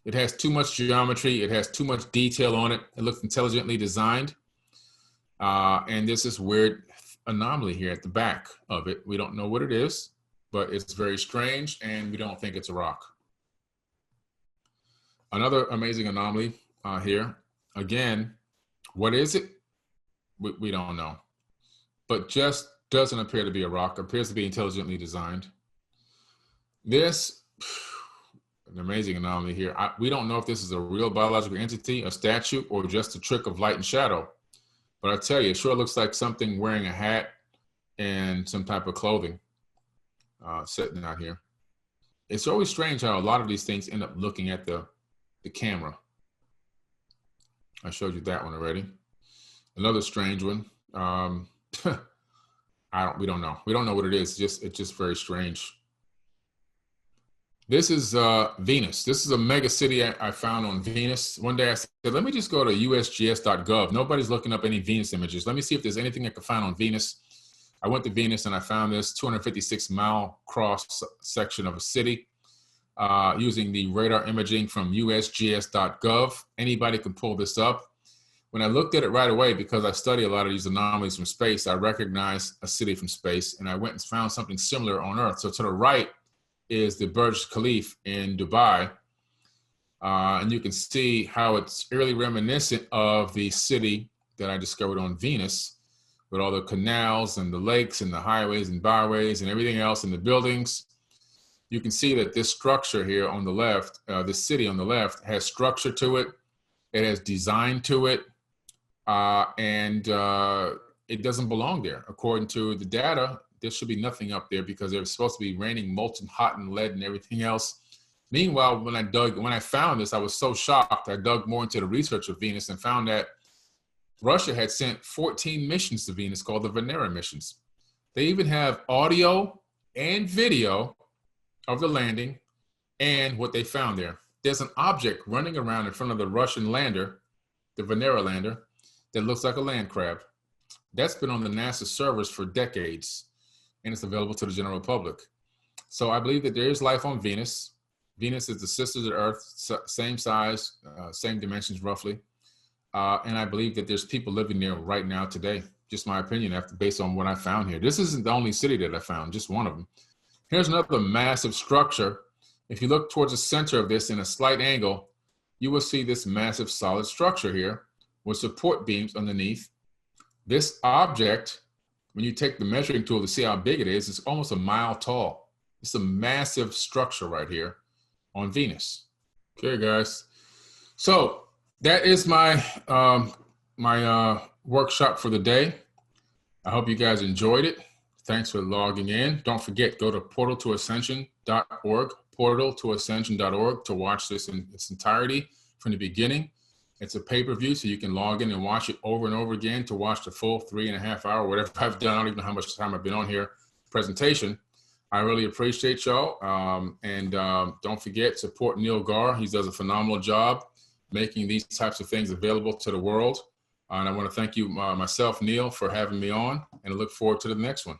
It has too much geometry. It has too much detail on it. It looks intelligently designed. And there's this weird anomaly here at the back of it. We don't know what it is. but it's very strange and we don't think it's a rock. Another amazing anomaly here. Again, what is it? We don't know, but just doesn't appear to be a rock. Appears to be intelligently designed. This, an amazing anomaly here. We don't know if this is a real biological entity, a statue, or just a trick of light and shadow. But I tell you, it sure looks like something wearing a hat and some type of clothing sitting out here. It's always strange how a lot of these things end up looking at the camera. I showed you that one already. Another strange one. We don't know. We don't know what it is. It's just very strange. This is Venus. This is a mega city I found on Venus. One day I said, let me just go to usgs.gov. Nobody's looking up any Venus images. Let me see if there's anything I can find on Venus. I went to Venus and I found this 256-mile cross section of a city using the radar imaging from usgs.gov. Anybody can pull this up. When I looked at it right away, because I study a lot of these anomalies from space, I recognized a city from space, and I went and found something similar on Earth. So to the right is the Burj Khalifa in Dubai, and you can see how it's eerily reminiscent of the city that I discovered on Venus, with all the canals and the lakes and the highways and byways and everything else in the buildings. You can see that this structure here on the left, this city on the left, has structure to it. It has design to it. And it doesn't belong there. According to the data, there should be nothing up there because it was supposed to be raining molten hot and lead and everything else. Meanwhile, when I found this, I was so shocked. I dug more into the research of Venus and found that Russia had sent 14 missions to Venus called the Venera missions. They even have audio and video of the landing and what they found there. There's an object running around in front of the Russian lander, the Venera lander, that looks like a land crab. That's been on the NASA servers for decades, and it's available to the general public. So I believe that there is life on Venus. Venus is the sister of the Earth, same size, same dimensions roughly. And I believe that there's people living there right now today. Just my opinion, based on what I found here. This isn't the only city that I found, just one of them. Here's another massive structure. If you look towards the center of this in a slight angle, you will see this massive solid structure here with support beams underneath. This object, when you take the measuring tool to see how big it is, it's almost a mile tall. It's a massive structure right here on Venus. Okay, guys. So that is my workshop for the day. I hope you guys enjoyed it. Thanks for logging in. Don't forget, go to portaltoascension.org, portaltoascension.org to watch this in its entirety from the beginning. It's a pay-per-view, so you can log in and watch it over and over again to watch the full 3.5 hour, whatever I've done. I don't even know how much time I've been on here, presentation. I really appreciate y'all. Don't forget, support Neil Gar. He does a phenomenal job making these types of things available to the world. And I want to thank you, myself, Neil, for having me on, and I look forward to the next one.